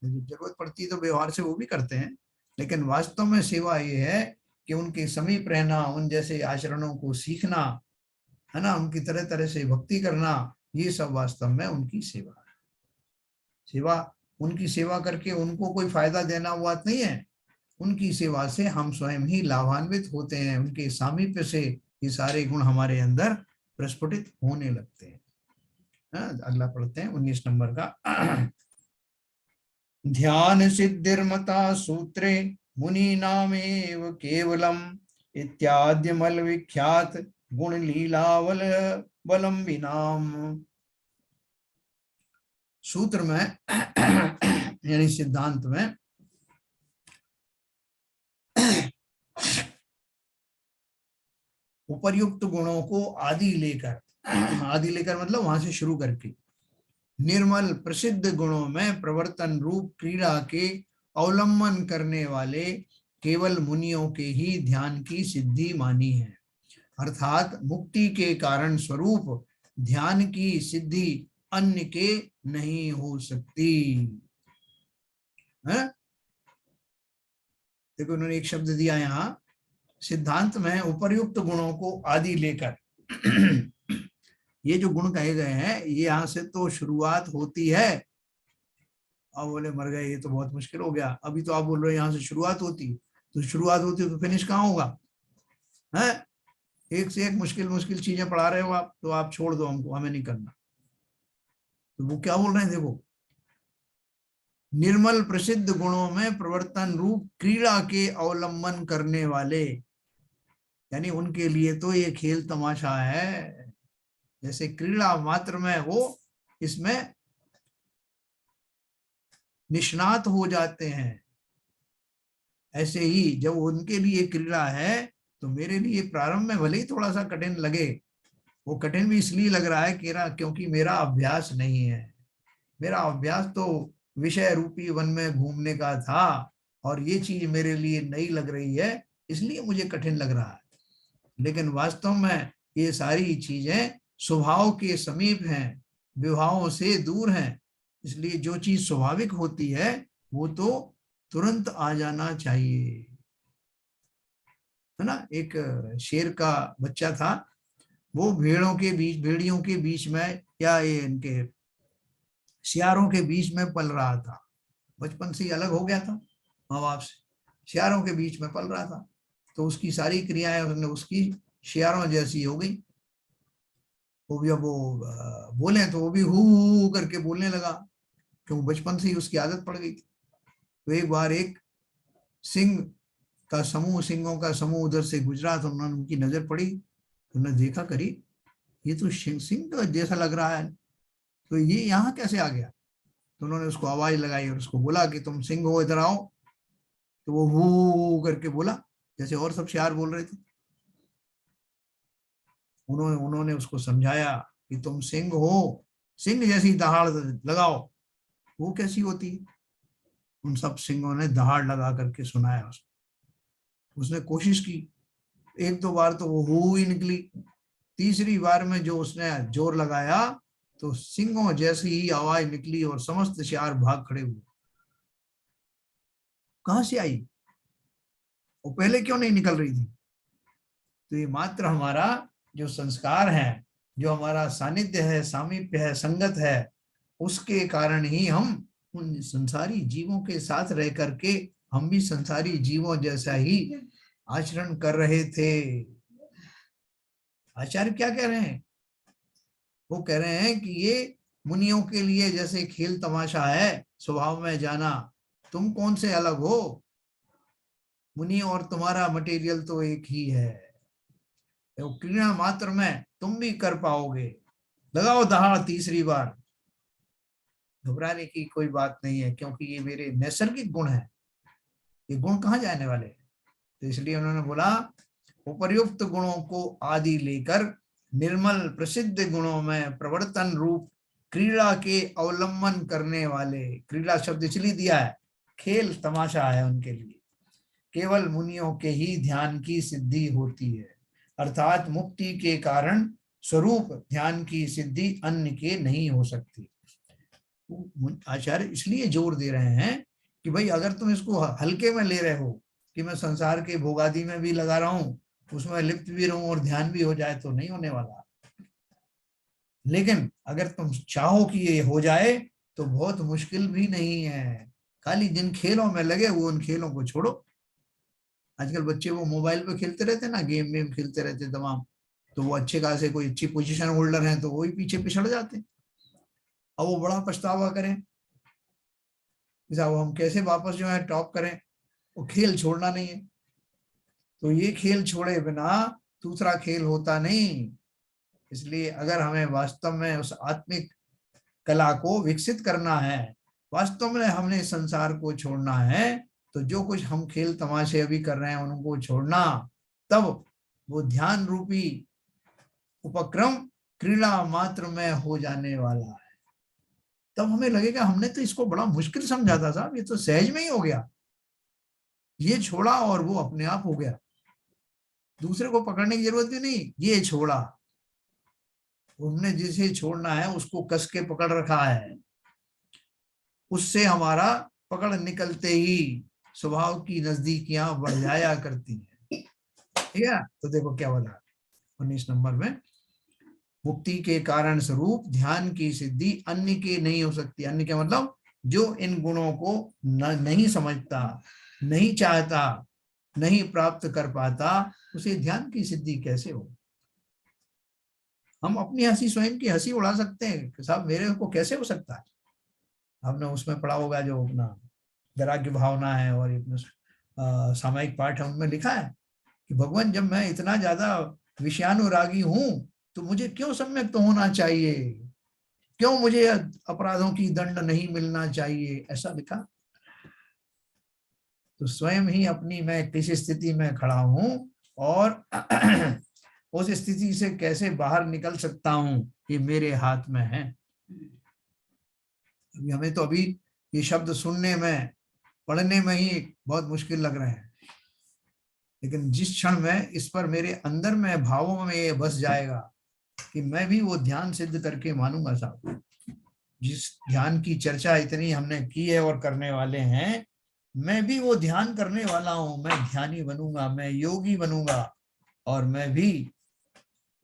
जरूरत पड़ती है तो व्यवहार से वो भी करते हैं, लेकिन वास्तव में सेवा ये है कि उनके समीप रहना, उन जैसे आचरणों को सीखना, है ना, उनकी तरह तरह से भक्ति करना, ये सब वास्तव में उनकी सेवा है। सेवा, उनकी सेवा करके उनको कोई फायदा देना वो बात नहीं है, उनकी सेवा से हम स्वयं ही लाभान्वित होते हैं, उनके सामीप्य से ये सारे गुण हमारे अंदर प्रस्फुटित होने लगते हैं। अगला पढ़ते हैं 19 नंबर का। ध्यान सिद्धिर्मता सूत्रे मुनि नामेव केवलम इत्याद्यमल विख्यात गुण लीलावल बलम विनाम। सूत्र में यानी सिद्धांत में उपर्युक्त गुणों को आदि लेकर मतलब वहां से शुरू करके निर्मल प्रसिद्ध गुणों में प्रवर्तन रूप क्रीड़ा के अवलंबन करने वाले केवल मुनियों के ही ध्यान की सिद्धि मानी है। अर्थात मुक्ति के कारण स्वरूप ध्यान की सिद्धि अन्य के नहीं हो सकती है। देखो उन्होंने एक शब्द दिया यहाँ सिद्धांत में, उपर्युक्त गुणों को आदि लेकर। ये जो गुण कहे गए हैं ये यहाँ से तो शुरुआत होती है। अब बोले मर गए, ये तो बहुत मुश्किल हो गया। अभी तो आप बोल रहे हो यहाँ से शुरुआत होती, तो शुरुआत होती तो फिनिश कहाँ होगा? है एक से एक मुश्किल मुश्किल चीजें पढ़ा रहे हो आप, तो आप छोड़ दो, हमको, हमें नहीं करना। तो वो क्या बोल रहे हैं देखो, निर्मल प्रसिद्ध गुणों में प्रवर्तन रूप क्रीड़ा के अवलंबन करने वाले, यानी उनके लिए तो ये खेल तमाशा है, जैसे क्रीड़ा मात्र में वो इसमें निष्णात हो जाते हैं, ऐसे ही जब उनके लिए क्रीड़ा है तो मेरे लिए प्रारंभ में भले ही थोड़ा सा कठिन लगे, वो कठिन भी इसलिए लग रहा है क्योंकि मेरा अभ्यास नहीं है। मेरा अभ्यास तो विषय रूपी वन में घूमने का था और ये चीज मेरे लिए नई लग रही है, इसलिए मुझे कठिन लग रहा है। लेकिन वास्तव में ये सारी चीजें स्वभाव के समीप हैं, विभावों से दूर हैं। इसलिए जो चीज स्वाभाविक होती है वो तो तुरंत आ जाना चाहिए, है ना। एक शेर का बच्चा था, वो भेड़ियों के बीच में या ये इनके सियारों के बीच में पल रहा था। बचपन से ही अलग हो गया था माँ बाप से, सियारों के बीच में पल रहा था। तो उसकी सारी क्रियाएं उसने उसकी सियारों जैसी हो गई। वो भी अब वो बोले तो वो भी हु करके बोलने लगा, क्योंकि बचपन से ही उसकी आदत पड़ गई थी। तो एक बार एक सिंहों का समूह उधर से गुजरा, तो उन्होंने उनकी नजर पड़ी, तो उन्होंने देखा, करी ये तो सिंह तो जैसा लग रहा है, तो ये यहाँ कैसे आ गया। तो उन्होंने उसको आवाज लगाई और उसको बोला कि तुम सिंह हो, इधर आओ। तो वो हु करके बोला, जैसे और सब शियार बोल रहे थे। उन्होंने उन्होंने उसको समझाया कि तुम सिंह हो, सिंह जैसी दहाड़ लगाओ। वो कैसी होती है। उन सब सिंहों ने दहाड़ लगा करके सुनाया उसको। उसने कोशिश की, एक दो बार तो वो हु ही निकली, तीसरी बार में जो उसने जोर लगाया तो सिंहों जैसी ही आवाज निकली और समस्त शियार भाग खड़े हुए। कहां से आई, वो पहले क्यों नहीं निकल रही थी। तो ये मात्र हमारा जो संस्कार है, जो हमारा सानिध्य है, सामीप्य है, संगत है, उसके कारण ही हम उन संसारी जीवों के साथ रह करके हम भी संसारी जीवों जैसा ही आचरण कर रहे थे। आचार्य क्या कह रहे हैं, वो कह रहे हैं कि ये मुनियों के लिए जैसे खेल तमाशा है, स्वभाव में जाना। तुम कौन से अलग हो, मुनि और तुम्हारा मटेरियल तो एक ही है। तो क्रीड़ा मात्र में तुम भी कर पाओगे। लगाओ दहाड़ तीसरी बार, घबराने की कोई बात नहीं है, क्योंकि ये मेरे नैसर्गिक गुण है, ये गुण कहाँ जाने वाले। तो इसलिए उन्होंने बोला, उपर्युक्त गुणों को आदि लेकर निर्मल प्रसिद्ध गुणों में प्रवर्तन रूप क्रीड़ा के अवलंबन करने वाले, क्रीड़ा शब्द इसलिए दिया है, खेल तमाशा है उनके लिए, केवल मुनियों के ही ध्यान की सिद्धि होती है। अर्थात मुक्ति के कारण स्वरूप ध्यान की सिद्धि अन्य के नहीं हो सकती। आचार्य इसलिए जोर दे रहे हैं कि भाई अगर तुम इसको हल्के में ले रहे हो कि मैं संसार के भोगादि में भी लगा रहा हूं, उसमें लिप्त भी रहूं और ध्यान भी हो जाए, तो नहीं होने वाला। लेकिन अगर तुम चाहो कि ये हो जाए तो बहुत मुश्किल भी नहीं है। खाली जिन खेलों में लगे वो उन खेलों को छोड़ो। आजकल बच्चे वो मोबाइल पे खेलते रहते ना, गेम वेम खेलते रहते तमाम, तो वो अच्छे खासे कोई अच्छी पोजीशन होल्डर हैं तो वही पीछे पिछड़ जाते हैं। अब वो बड़ा पछतावा करें साहब, हम कैसे वापस जो है टॉप करें। वो खेल छोड़ना नहीं है। तो ये खेल छोड़े बिना दूसरा खेल होता नहीं। इसलिए अगर हमें वास्तव में उस आत्मिक कला को विकसित करना है, वास्तव में हमने संसार को छोड़ना है, तो जो कुछ हम खेल तमाशे अभी कर रहे हैं उनको छोड़ना, तब वो ध्यान रूपी उपक्रम क्रीड़ा मात्र में हो जाने वाला है। तब हमें लगेगा हमने तो इसको बड़ा मुश्किल समझा था साहब, ये तो सहज में ही हो गया। ये छोड़ा और वो अपने आप हो गया, दूसरे को पकड़ने की जरूरत भी नहीं, ये छोड़ा। हमने जिसे छोड़ना है उसको कस के पकड़ रखा है, उससे हमारा पकड़ निकलते ही स्वभाव की नजदीकियां बढ़ जाया करती हैं। ठीक है, तो देखो क्या बोला 19 नंबर में, मुक्ति के कारण स्वरूप ध्यान की सिद्धि अन्य के नहीं हो सकती। अन्य के मतलब जो इन गुणों को नहीं समझता, नहीं चाहता, नहीं प्राप्त कर पाता, उसे ध्यान की सिद्धि कैसे हो। हम अपनी हंसी, स्वयं की हंसी उड़ा सकते हैं कि साहब मेरे को कैसे हो सकता है। आपने उसमें पढ़ा होगा जो अपना वैराग्य भावना है और सामायिक पाठ है, उनमें लिखा है कि भगवान जब मैं इतना ज्यादा विषयानुरागी हूं तो मुझे क्यों सम्यक तो होना चाहिए, क्यों मुझे अपराधों की दंड नहीं मिलना चाहिए, ऐसा लिखा। तो स्वयं ही अपनी मैं किस स्थिति में खड़ा हूं और उस स्थिति से कैसे बाहर निकल सकता हूं, ये मेरे हाथ में है। अभी हमें तो अभी ये शब्द सुनने में, पढ़ने में ही बहुत मुश्किल लग रहे हैं। लेकिन जिस क्षण में इस पर मेरे अंदर में भावों में ये बस जाएगा कि मैं भी वो ध्यान सिद्ध करके मानूंगा साहब, जिस ध्यान की चर्चा इतनी हमने की है और करने वाले हैं, मैं भी वो ध्यान करने वाला हूं, मैं ध्यानी बनूंगा, मैं योगी बनूंगा, और मैं भी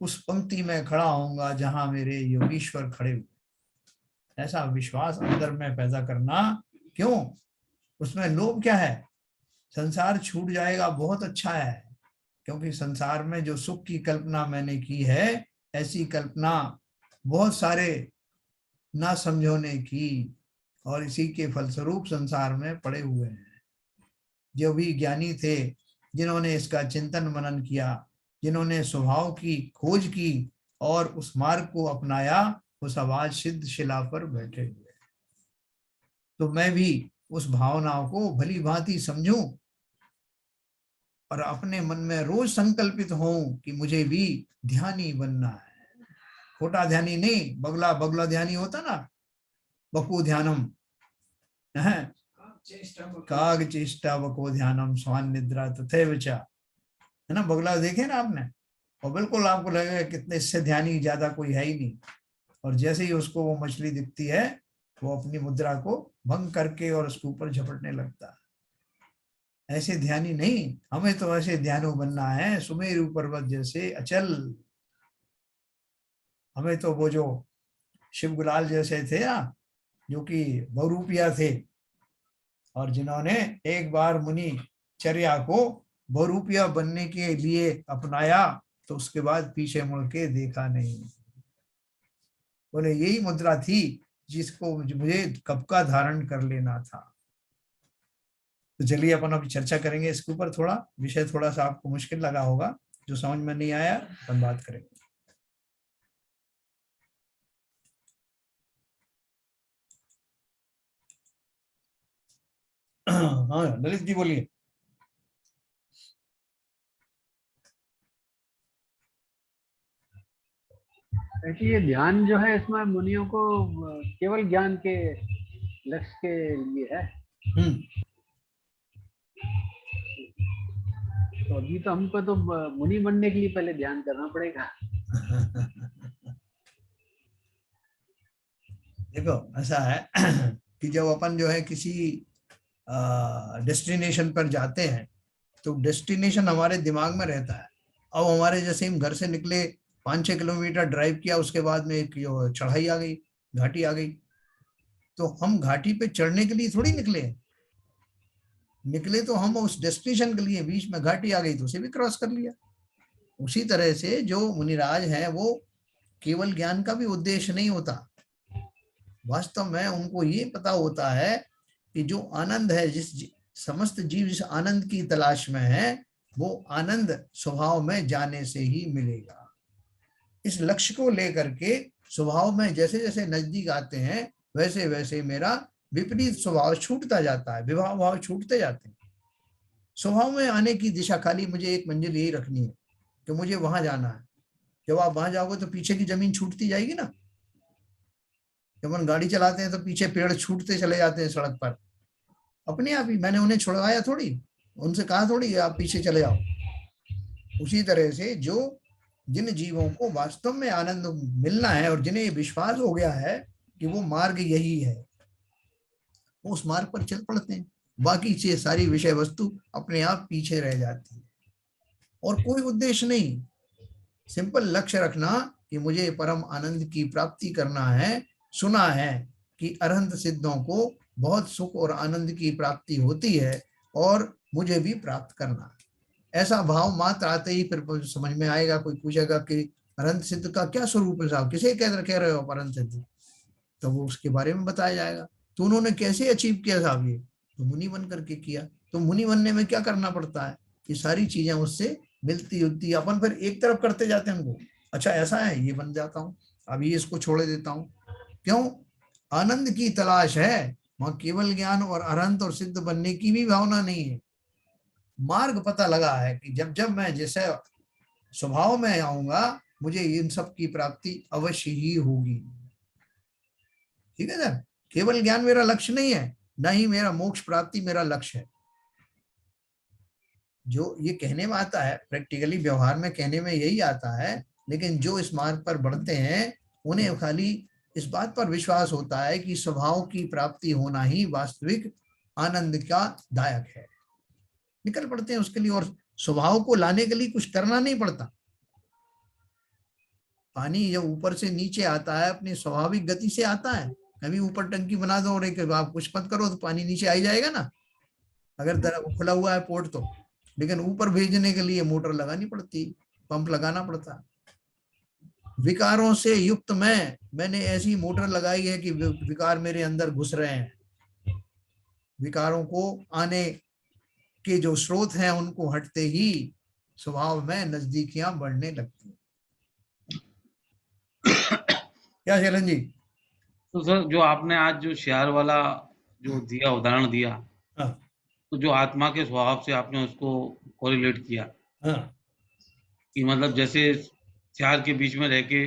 उस पंक्ति में खड़ा होऊंगा जहां मेरे योगीश्वर खड़े हुए। ऐसा विश्वास अंदर में पैदा करना। क्यों? उसमें लोभ क्या है? संसार छूट जाएगा, बहुत अच्छा है, क्योंकि संसार में जो सुख की कल्पना मैंने की है, ऐसी कल्पना बहुत सारे ना समझोने की, और इसी के फलस्वरूप संसार में पड़े हुए हैं। जो भी ज्ञानी थे, जिन्होंने इसका चिंतन मनन किया, जिन्होंने स्वभाव की खोज की और उस मार्ग को अपनाया, वो सब आज सिद्ध शिला पर बैठे हुए। तो मैं भी उस भावनाओं को भली भांति समझूं और अपने मन में रोज संकल्पित हूं कि मुझे भी ध्यानी बनना है। खोटा ध्यानी नहीं, बगला बगला ध्यानी होता ना, बकु ध्यानम है, काग चेष्टा बको ध्यानम स्वान निद्रा तथैव च, है ना, बगला देखे ना आपने, और बिल्कुल आपको लगेगा कितने इससे ध्यानी ज्यादा कोई है ही नहीं, और जैसे ही उसको वो मछली दिखती है, वो अपनी मुद्रा को भंग करके और उसके ऊपर झपटने लगता है। ऐसे ध्यानी नहीं, हमें तो ऐसे ध्यानु बनना है, सुमेरु पर्वत जैसे अचल। हमें तो वो जो शिव गुलाल जैसे थे ना, जो कि बहुरूपिया थे, और जिन्होंने एक बार मुनि चर्या को बहुरूपिया बनने के लिए अपनाया, तो उसके बाद पीछे मुड़ के देखा नहीं। बोले यही मुद्रा थी जिसको मुझे कब का धारण कर लेना था। तो चलिए अपन अभी चर्चा करेंगे इसके ऊपर। थोड़ा विषय थोड़ा सा आपको मुश्किल लगा होगा, जो समझ में नहीं आया अपन बात करेंगे। हाँ ललित जी बोलिए। देखिए ये ध्यान जो है इसमें मुनियों को केवल ज्ञान के लक्ष्य के लिए है। हम्म। तो अभी तो हमको तो मुनि बनने के लिए पहले ध्यान करना पड़ेगा। देखो ऐसा है कि जब अपन जो है किसी डेस्टिनेशन पर जाते हैं, तो डेस्टिनेशन हमारे दिमाग में रहता है। अब हमारे जैसे हम घर से निकले, 5-6 किलोमीटर ड्राइव किया, उसके बाद में एक चढ़ाई आ गई, घाटी आ गई, तो हम घाटी पे चढ़ने के लिए थोड़ी निकले। निकले तो हम उस डेस्टिनेशन के लिए, बीच में घाटी आ गई तो उसे भी क्रॉस कर लिया। उसी तरह से जो मुनिराज है, वो केवल ज्ञान का भी उद्देश्य नहीं होता। वास्तव में उनको ये पता होता है कि जो आनंद है, जिस समस्त जीव जिस आनंद की तलाश में है, वो आनंद स्वभाव में जाने से ही मिलेगा। इस लक्ष्य को लेकर के स्वभाव में जैसे जैसे नजदीक आते हैं, वैसे वैसे मेरा विपरीत स्वभाव छूटता जाता है, विभाव भाव छूटते जाते हैं। स्वभाव में आने की दिशा खाली मुझे एक मंजिल यही रखनी है कि मुझे वहां जाना है। जब आप वहां जाओगे तो पीछे की जमीन छूटती जाएगी ना। जब हम गाड़ी चलाते हैं तो पीछे पेड़ छूटते चले जाते हैं सड़क पर, अपने आप ही। मैंने उन्हें छुड़वाया थोड़ी, उनसे कहा थोड़ी आप पीछे चले जाओ। उसी तरह से जो जिन जीवों को वास्तव में आनंद मिलना है और जिन्हें विश्वास हो गया है कि वो मार्ग यही है, वो उस मार्ग पर चल पड़ते हैं। बाकी से सारी विषय वस्तु अपने आप पीछे रह जाती है, और कोई उद्देश्य नहीं। सिंपल लक्ष्य रखना कि मुझे परम आनंद की प्राप्ति करना है। सुना है कि अरहंत सिद्धों को बहुत सुख और आनंद की प्राप्ति होती है, और मुझे भी प्राप्त करना है। ऐसा भाव मात्र आते ही फिर समझ में आएगा। कोई पूछेगा कि अरहंत सिद्ध का क्या स्वरूप है साहब, किसे कह रहे हो अरहंत सिद्ध, तो वो उसके बारे में बताया जाएगा। तो उन्होंने कैसे अचीव किया साहब, ये तो मुनि बन करके किया। तो मुनि बनने में क्या करना पड़ता है, कि सारी चीजें उससे मिलती जुलती, अपन फिर एक तरफ करते जाते हैं उनको। अच्छा ऐसा है, ये बन जाता हूँ, अभी इसको छोड़ देता हूँ। क्यों? आनंद की तलाश है वहां, केवल ज्ञान और अरहंत और सिद्ध बनने की भी भावना नहीं है। मार्ग पता लगा है कि जब जब मैं जैसे स्वभाव में आऊंगा, मुझे इन सब की प्राप्ति अवश्य ही होगी। ठीक है सर, केवल ज्ञान मेरा लक्ष्य नहीं है, न ही मेरा मोक्ष प्राप्ति मेरा लक्ष्य है। जो ये कहने में आता है, प्रैक्टिकली व्यवहार में कहने में यही आता है, लेकिन जो इस मार्ग पर बढ़ते हैं उन्हें खाली इस बात पर विश्वास होता है कि स्वभाव की प्राप्ति होना ही वास्तविक आनंद का दायक है। निकल पड़ते हैं उसके लिए, और स्वभाव को लाने के लिए कुछ करना नहीं पड़ता। पानी जब ऊपर से नीचे आता है अपनी स्वाभाविक गति से आता है। कभी ऊपर टंकी बना दो और एक आप कुछ मत करो तो पानी नीचे आ ही जाएगा ना, अगर खुला हुआ है पोर्ट तो। लेकिन ऊपर भेजने के लिए मोटर लगानी पड़ती, पंप लगाना पड़ता। विकारों से युक्त मैंने ऐसी मोटर लगाई है कि विकार मेरे अंदर घुस रहे हैं। विकारों को आने के जो स्रोत हैं उनको हटते ही स्वभाव में नजदीकियां बढ़ने लगती हैं। क्या शैलन जी? तो सर जो आपने आज जो शेयर वाला जो दिया उदाहरण दिया, हाँ तो जो आत्मा के स्वभाव से आपने उसको कोरिलेट किया हाँ कि मतलब जैसे शेर के बीच में रह के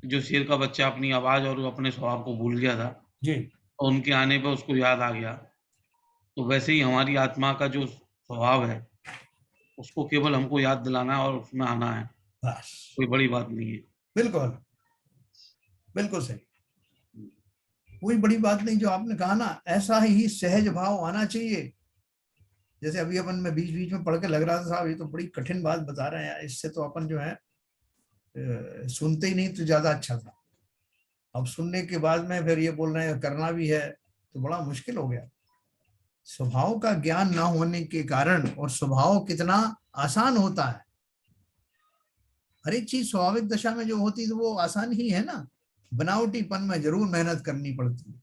जो शेर का बच्चा अपनी आवाज और अपने स्वभाव को भूल गया था जी, और उनके आने पर उसको याद आ गया, तो वैसे ही हमारी आत्मा का जो स्वभाव है उसको केवल हमको याद दिलाना है और उसमें आना है, बस कोई बड़ी बात नहीं है। बिल्कुल बिल्कुल सही, कोई बड़ी बात नहीं। जो आपने कहा ना, ऐसा ही सहज भाव आना चाहिए। जैसे अभी अपन में बीच बीच में पढ़ के लग रहा था, साहब ये तो बड़ी कठिन बात बता रहे हैं, इससे तो अपन जो है सुनते ही नहीं तो ज्यादा अच्छा था। अब सुनने के बाद में फिर ये बोल रहे हैं करना भी है, तो बड़ा मुश्किल हो गया। स्वभाव का ज्ञान ना होने के कारण, और स्वभाव कितना आसान होता है, हर एक चीज स्वाभाविक दशा में जो होती है तो वो आसान ही है ना, बनावटीपन में जरूर मेहनत करनी पड़ती है।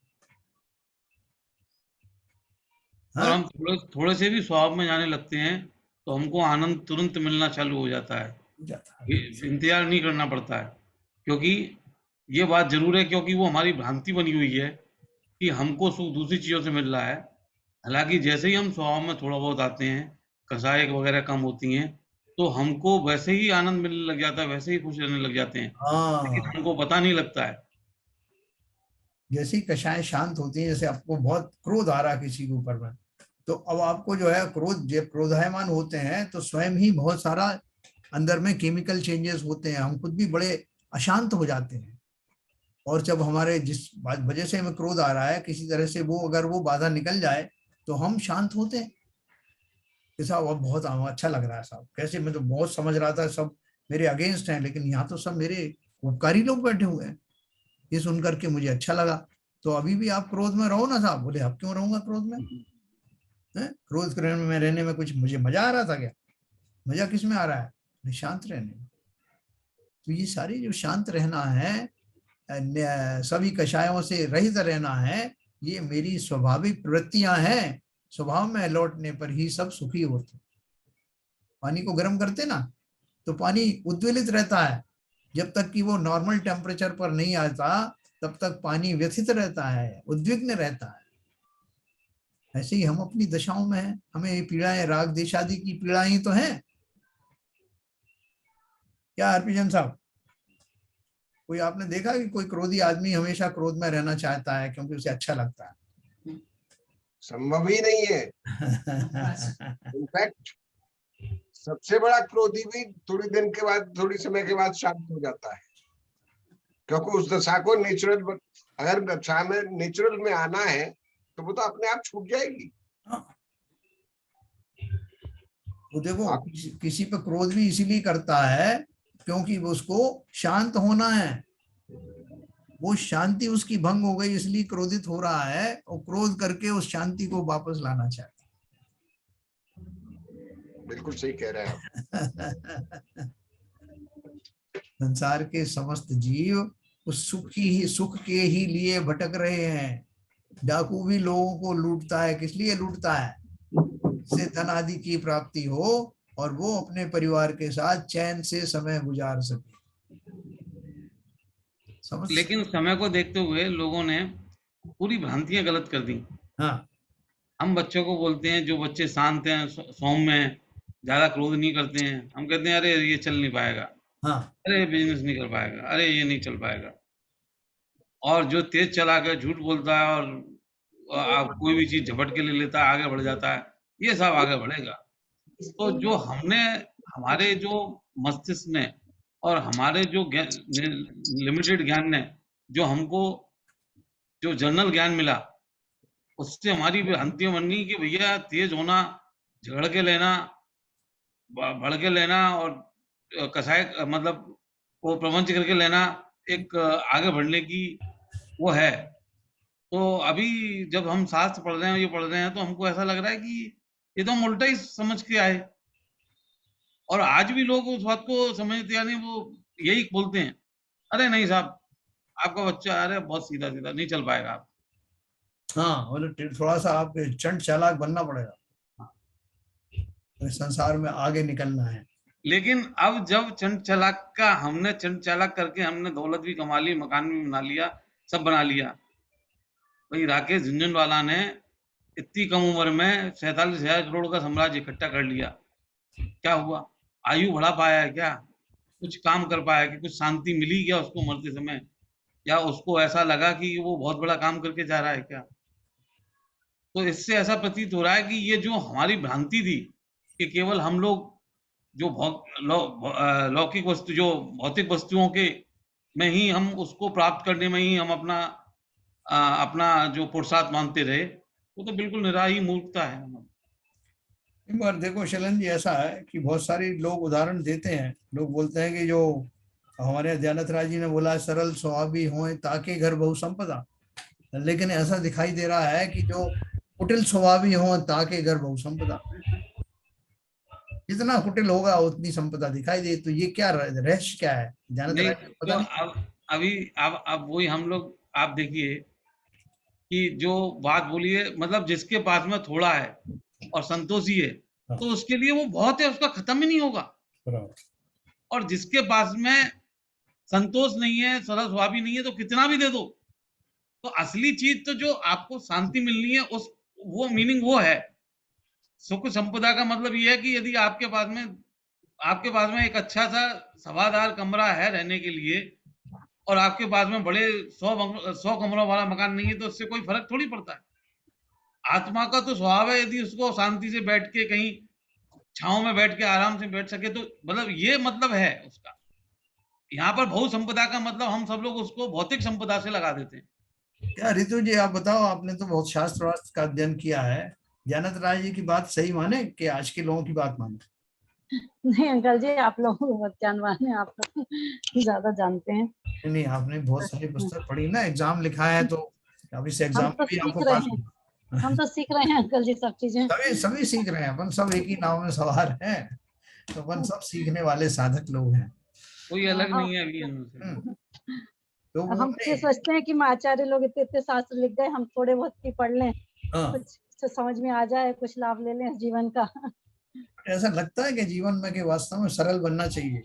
और हाँ? हम थोड़े से भी स्वभाव में जाने लगते हैं तो हमको आनंद तुरंत मिलना चालू हो जाता है, इंतजार नहीं करना पड़ता है। क्योंकि ये बात जरूर है, क्योंकि वो हमारी भ्रांति बनी हुई है कि हमको सुख दूसरी चीजों से मिल रहा है। हालांकि जैसे ही हम स्वभाव में थोड़ा बहुत आते हैं, कसाय वगैरह कम होती हैं, तो हमको वैसे ही आनंद मिलने लग जाता है, वैसे ही खुश रहने लग जाते हैं, लेकिन हाँ, हमको पता नहीं लगता है। जैसे ही कषाएं शांत होती हैं, जैसे आपको बहुत क्रोध आ रहा है किसी के ऊपर में, तो अब आपको जो है क्रोध, जब क्रोधायमान होते हैं तो स्वयं ही बहुत सारा अंदर में केमिकल चेंजेस होते हैं, हम खुद भी बड़े अशांत हो जाते हैं। और जब हमारे जिस वजह से हमें क्रोध आ रहा है किसी तरह से, वो अगर वो बाधा निकल जाए तो हम शांत होते हैं कि साहब अब बहुत अच्छा लग रहा है साहब, कैसे मैं तो बहुत समझ रहा था सब मेरे अगेंस्ट हैं, लेकिन यहाँ तो सब मेरे उपकारी लोग बैठे हुए हैं, ये सुन करके मुझे अच्छा लगा। तो अभी भी आप क्रोध में रहो ना साहब। बोले अब क्यों रहूंगा क्रोध में? क्रोध में रहने में कुछ मुझे मजा आ रहा था क्या? मजा किस में आ रहा है? शांत रहने में। तो ये सारी जो शांत रहना है, सभी कषायों से रहित रहना है, ये मेरी स्वाभाविक प्रवृत्तियां हैं। स्वभाव में लौटने पर ही सब सुखी होते। पानी को गर्म करते ना तो पानी उद्वेलित रहता है, जब तक कि वो नॉर्मल टेम्परेचर पर नहीं आता तब तक पानी व्यथित रहता है, उद्विग्न रहता है। ऐसे ही हम अपनी दशाओं में हैं, हमें ये पीड़ाएं, राग देश आदि की पीड़ाएं ही तो हैं। क्या हरभजन साहब, कोई आपने देखा कि कोई क्रोधी आदमी हमेशा क्रोध में रहना चाहता है क्योंकि उसे अच्छा लगता है? संभव ही नहीं है। इनफैक्ट सबसे बड़ा क्रोधी भी थोड़ी दिन के बाद, थोड़ी समय के बाद शांत हो जाता है, क्योंकि उस दशा को नेचुरल, अगर दशा में नेचुरल में आना है तो वो तो अपने आप छूट जाएगी। वो देखो किसी पे क्रोध भी इसीलिए करता है क्योंकि वो उसको शांत होना है, वो शांति उसकी भंग हो गई इसलिए क्रोधित हो रहा है, और क्रोध करके उस शांति को वापस लाना चाहता है। बिल्कुल सही कह रहे हैं आप। संसार के समस्त जीव उस सुख के ही लिए भटक रहे हैं। डाकू भी लोगों को लूटता है, किस लिए लूटता है? से धन आदि की प्राप्ति हो और वो अपने परिवार के साथ चैन से समय गुजार सके। लेकिन समय को देखते हुए लोगों ने पूरी भ्रांतियां गलत कर दी। हाँ, हम बच्चों को बोलते हैं, जो बच्चे शांत हैं, सौम्य हैं, ज्यादा क्रोध नहीं करते हैं, हम कहते हैं अरे ये चल नहीं पाएगा, हाँ, अरे बिजनेस नहीं कर पाएगा, अरे ये नहीं चल पाएगा। और जो तेज चला के झूठ बोलता है और कोई भी चीज झपट के ले लेता है, आगे बढ़ जाता है, ये सब आगे बढ़ेगा। तो जो हमने हमारे जो मस्तिष्क ने और हमारे जो लिमिटेड ज्ञान ने जो हमको जो जनरल ज्ञान मिला, उससे हमारी भ्रांतियां बन गई कि भैया तेज होना, झगड़ के लेना, बढ़ के लेना और कसाय मतलब वो प्रपंच करके लेना एक आगे बढ़ने की वो है। तो अभी जब हम शास्त्र पढ़ रहे हैं, ये पढ़ रहे हैं, तो हमको ऐसा लग रहा है कि ये तो हम उल्टा ही समझ के आए। और आज भी लोग उस बात को समझते यानी वो यही बोलते हैं, अरे नहीं साहब, आपका बच्चा अरे बहुत सीधा सीधा नहीं चल पाएगा आप। हाँ, मतलब थोड़ा सा आपके चंट चालाक बनना पड़ेगा, तो संसार में आगे निकलना है। लेकिन अब जब चंट चालाक का हमने चंट चालाक करके हमने दौलत भी कमा ली, मकान भी बना लिया, सब बना लिया। वही राकेश झुनझुनवाला ने इतनी कम उम्र में 47,000 करोड़ का साम्राज्य इकट्ठा कर लिया। क्या हुआ? आयु बढ़ा पाया है क्या? कुछ काम कर पाया कि कुछ शांति मिली क्या उसको मरते समय? या उसको ऐसा लगा कि वो बहुत बड़ा काम करके जा रहा है क्या? तो इससे ऐसा प्रतीत हो रहा है कि ये जो हमारी भ्रांति थी कि केवल हम लोग जो लौकिक वस्तु जो भौतिक वस्तुओं के में ही हम उसको प्राप्त करने में ही हम अपना जो पुरुषार्थ मानते रहे, वो तो बिल्कुल निराही मूर्खता है। एक बार देखो शैलन जी, ऐसा है कि बहुत सारे लोग उदाहरण देते हैं, लोग बोलते हैं कि जो हमारे दयानंद राय जी ने बोला है, सरल स्वभावी हों ताके घर बहु संपदा, लेकिन ऐसा दिखाई दे रहा है कि जो कुटिल स्वभावी हों ताके घर बहु संपदा, जितना कुटिल होगा उतनी संपदा दिखाई दे। तो ये क्या रहस्य क्या है, दयानंद नहीं राय को तो पता नहीं। अब वही हम लोग आप देखिए कि जो बात बोली है, मतलब जिसके पास में थोड़ा है और संतोषी है, हाँ, तो उसके लिए वो बहुत है, उसका खत्म ही नहीं होगा। बराबर। और जिसके पास में संतोष नहीं है, सरल स्वभावी नहीं है, तो कितना भी दे दो, तो असली चीज तो जो आपको शांति मिलनी है उस वो मीनिंग वो है। सुख संपदा का मतलब ये है कि यदि आपके पास में एक अच्छा सा सवादार कमरा है रहने के लिए और आपके पास में बड़े 100 कमरों वाला मकान नहीं है, तो उससे कोई फर्क थोड़ी पड़ता है। आत्मा का तो स्वभाव है, यदि उसको शांति से बैठ के कहीं छांव में बैठ के आराम से बैठ सके, तो मतलब ये मतलब है उसका। यहाँ पर भौतिक संपदा का मतलब हम सब लोग उसको भौतिक संपदा से लगा देते हैं। क्या रितु जी आप बताओ, आपने तो बहुत शास्त्र वास्त्र का अध्ययन किया है, दयानंद राय जी की बात सही माने कि आज के लोगों की बात माने? नहीं अंकल जी, आप लोग बहुत ज्ञानवान हैं, आप लोग ज्यादा जानते हैं। नहीं, आपने बहुत सारी पुस्तक पढ़ी ना, एग्जाम लिखा है, तो अब इस एग्जाम हम में तो भी सीख आपको रहे पास हैं, होना। हम तो सीख रहे हैं अंकल जी सब चीजें। सभी सभी सीख रहे हैं, अपन सब एक ही नाव में सवार हैं, तो अपन सब सीखने वाले साधक लोग हैं। कोई अलग हाँ, नहीं है अभी हमसे। तो वो हम ये सोचते हैं कि आचार्य लोग इतने इतने शास्त्र लिख गए, हम थोड़े बहुत ही पढ़ लें, हाँ, कुछ तो समझ में आ जाए, कुछ लाभ ले लें जीवन का। ऐसा लगता है कि जीवन में कि वास्तव में सरल बनना चाहिए।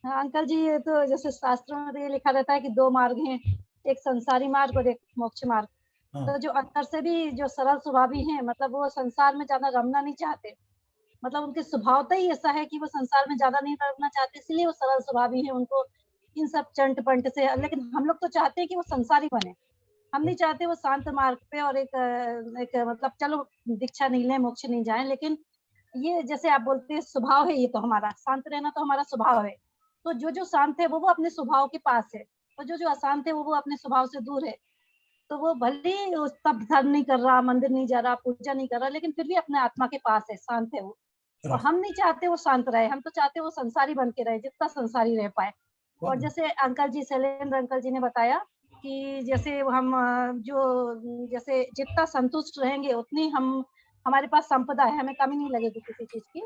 हाँ अंकल जी, ये तो जैसे शास्त्रों में तो ये लिखा रहता है कि दो मार्ग हैं, एक संसारी मार्ग और एक मोक्ष मार्ग। हाँ, तो जो अंदर से भी जो सरल स्वभावी हैं, मतलब वो संसार में ज्यादा रमना नहीं चाहते, मतलब उनके स्वभाव तो ही ऐसा है कि वो संसार में ज्यादा नहीं रमना चाहते, इसलिए वो सरल स्वभावी हैं। उनको इन सब चंट पंट से, लेकिन हम लोग तो चाहते हैं कि वो संसारी बने, हम नहीं चाहते वो शांत मार्ग पे और एक मतलब चलो दीक्षा नहीं लें, मोक्ष नहीं जाएं, लेकिन ये जैसे आप बोलते हैं स्वभाव है, ये तो हमारा शांत रहना तो हमारा स्वभाव है। तो जो शांत है वो अपने स्वभाव के पास है, और जो अशांत है वो अपने स्वभाव से दूर है। तो वो भले ही तब धर्म नहीं कर रहा, मंदिर नहीं जा रहा, पूजा नहीं कर रहा, लेकिन फिर भी अपने आत्मा के पास है, शांत है वो। और हम नहीं चाहते वो शांत रहे, हम तो चाहते वो संसारी बन के रहे, जितना संसारी रह पाए। और जैसे अंकल जी, शैलेंद्र अंकल जी ने बताया कि जैसे हम जैसे जितना संतुष्ट रहेंगे उतनी हमारे पास संपदा है, हमें कमी नहीं लगेगी किसी चीज की।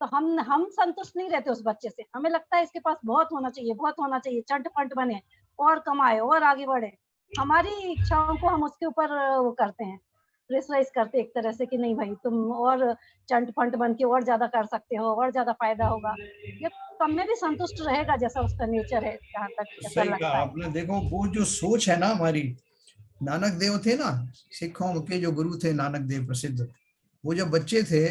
तो हम संतुष्ट नहीं रहते उस बच्चे से, हमें लगता है इसके पास बहुत होना चाहिए, बहुत होना चाहिए, चंट पंट बने और कमाए और आगे बढ़े। हमारी इच्छाओं को हम उसके ऊपर वो करते हैं, प्रेशराइज करते एक तरह से कि नहीं भाई तुम और चंट फंट बन के और ज्यादा कर सकते हो, और ज्यादा फायदा होगा। ये कम में भी संतुष्ट रहेगा जैसा उसका नेचर है, जहाँ तक ऐसा सही कहा लगता है। आपने। देखो वो जो सोच है ना हमारी, नानक देव थे ना, सिखों के जो गुरु थे नानक देव प्रसिद्ध, वो जब बच्चे थे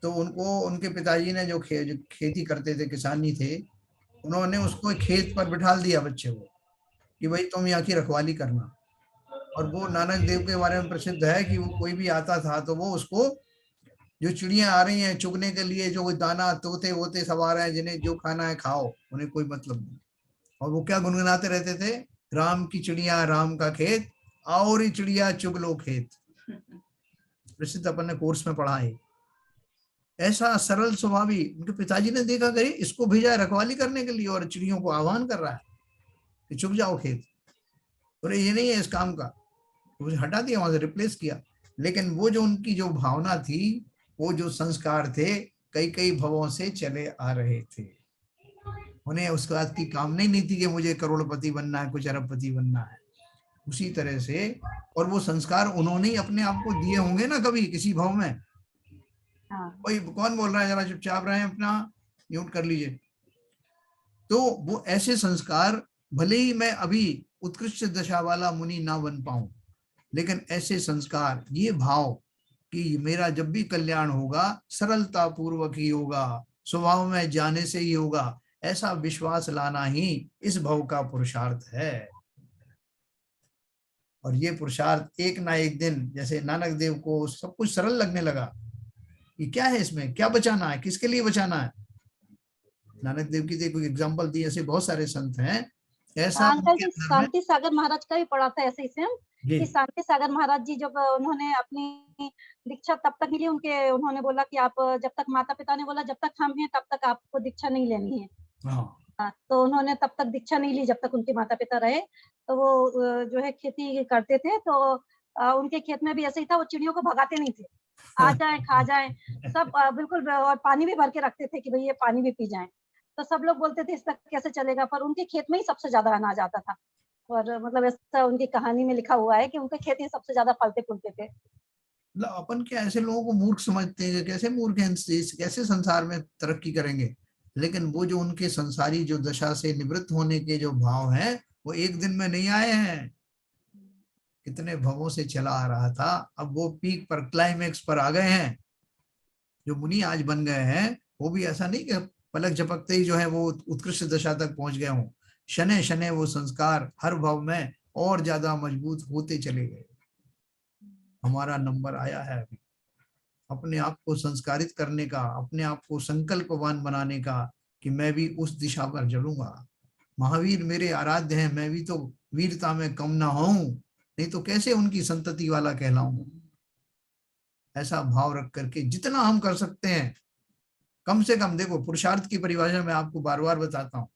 तो उनको उनके पिताजी ने जो खेती करते थे, किसानी थे, उन्होंने उसको खेत पर बिठा दिया बच्चे को कि भाई तुम यहाँ की रखवाली करना। और वो नानक देव के बारे में प्रसिद्ध है कि वो कोई भी आता था तो वो उसको जो चिड़िया आ रही हैं चुगने के लिए, जो दाना तोते वोते सब आ रहे हैं, जिन्हें जो खाना है खाओ, उन्हें कोई मतलब नहीं। और वो क्या गुनगुनाते रहते थे, राम की चिड़िया राम का खेत, और चिड़िया चुग लो खेत। प्रसिद्ध अपन ने कोर्स में पढ़ा है। ऐसा सरल स्वभावी, उनके पिताजी ने देखा गए इसको भेजा रखवाली करने के लिए और चिड़ियों को आह्वान कर रहा है कि चुग जाओ खेत, और ये नहीं है इस काम का, उसे हटा दिया, वहां से रिप्लेस किया। लेकिन वो जो उनकी जो भावना थी, वो जो संस्कार थे, कई कई भवों से चले आ रहे थे। उन्हें उस बात की कामना ही नहीं थी कि मुझे करोड़पति बनना है, कुछ अरबपति बनना है। उसी तरह से, और वो संस्कार उन्होंने ही अपने आप को दिए होंगे ना कभी किसी भाव में। कोई कौन बोल रहा है, जरा चुपचाप रहे, अपना म्यूट कर लीजिए। तो वो ऐसे संस्कार, भले ही मैं अभी उत्कृष्ट दशा वाला मुनि ना बन पाऊं, लेकिन ऐसे संस्कार, ये भाव कि मेरा जब भी कल्याण होगा सरलता पूर्वक ही होगा, स्वभाव में जाने से ही होगा, ऐसा विश्वास लाना ही इस भव का पुरुषार्थ है। और ये पुरुषार्थ एक ना एक दिन, जैसे नानक देव को सब कुछ सरल लगने लगा कि क्या है इसमें, क्या बचाना है, किसके लिए बचाना है। नानक देव की देखो एग्जाम्पल दी, ऐसे बहुत सारे संत हैं। ऐसा अंकल जी, शांति सागर महाराज का भी पढ़ा था ऐसे ही सेम, कि शांति सागर महाराज जी जब उन्होंने अपनी दीक्षा तब तक मिली, उन्होंने बोला कि आप जब तक, माता पिता ने बोला जब तक हम हैं तब तक आपको दीक्षा नहीं लेनी है। तो उन्होंने तब तक दीक्षा नहीं ली जब तक उनके माता पिता रहे। तो वो जो है खेती करते थे, तो उनके खेत में भी ऐसे ही था, वो चिड़ियों को भगाते नहीं थे, आ जाए खा जाए सब, बिल्कुल। और पानी भी भर के रखते थे कि भाई ये पानी भी पी जाए। तो सब लोग बोलते थे इस तक कैसे चलेगा, पर उनके खेत में ही सबसे ज्यादा अनाज आता था। और मतलब ऐसा उनकी कहानी में लिखा हुआ है कि उनके खेत ही सबसे ज्यादा फलते फूलते थे। अपन क्या ऐसे लोगों को मूर्ख समझते हैं, कैसे मूर्ख हैं, कैसे संसार में तरक्की करेंगे। लेकिन वो जो उनके संसारी जो दशा से निवृत्त होने के जो भाव हैं, वो एक दिन में नहीं आए हैं, कितने भवों से चला आ रहा था। अब वो पीक पर, क्लाइमेक्स पर आ गए हैं। जो मुनि आज बन गए हैं, वो भी ऐसा नहीं कि पलक झपकते ही जो है वो उत्कृष्ट दशा तक पहुंच गए हों। शने शने वो संस्कार हर भाव में और ज्यादा मजबूत होते चले गए। हमारा नंबर आया है अभी अपने आप को संस्कारित करने का, अपने आप को संकल्पवान बनाने का कि मैं भी उस दिशा पर चलूंगा। महावीर मेरे आराध्य हैं, मैं भी तो वीरता में कम ना हूं, नहीं तो कैसे उनकी संतति वाला कहलाऊं। ऐसा भाव रख करके जितना हम कर सकते हैं, कम से कम, देखो पुरुषार्थ की परिभाषा मैं आपको बार बार बताता हूँ,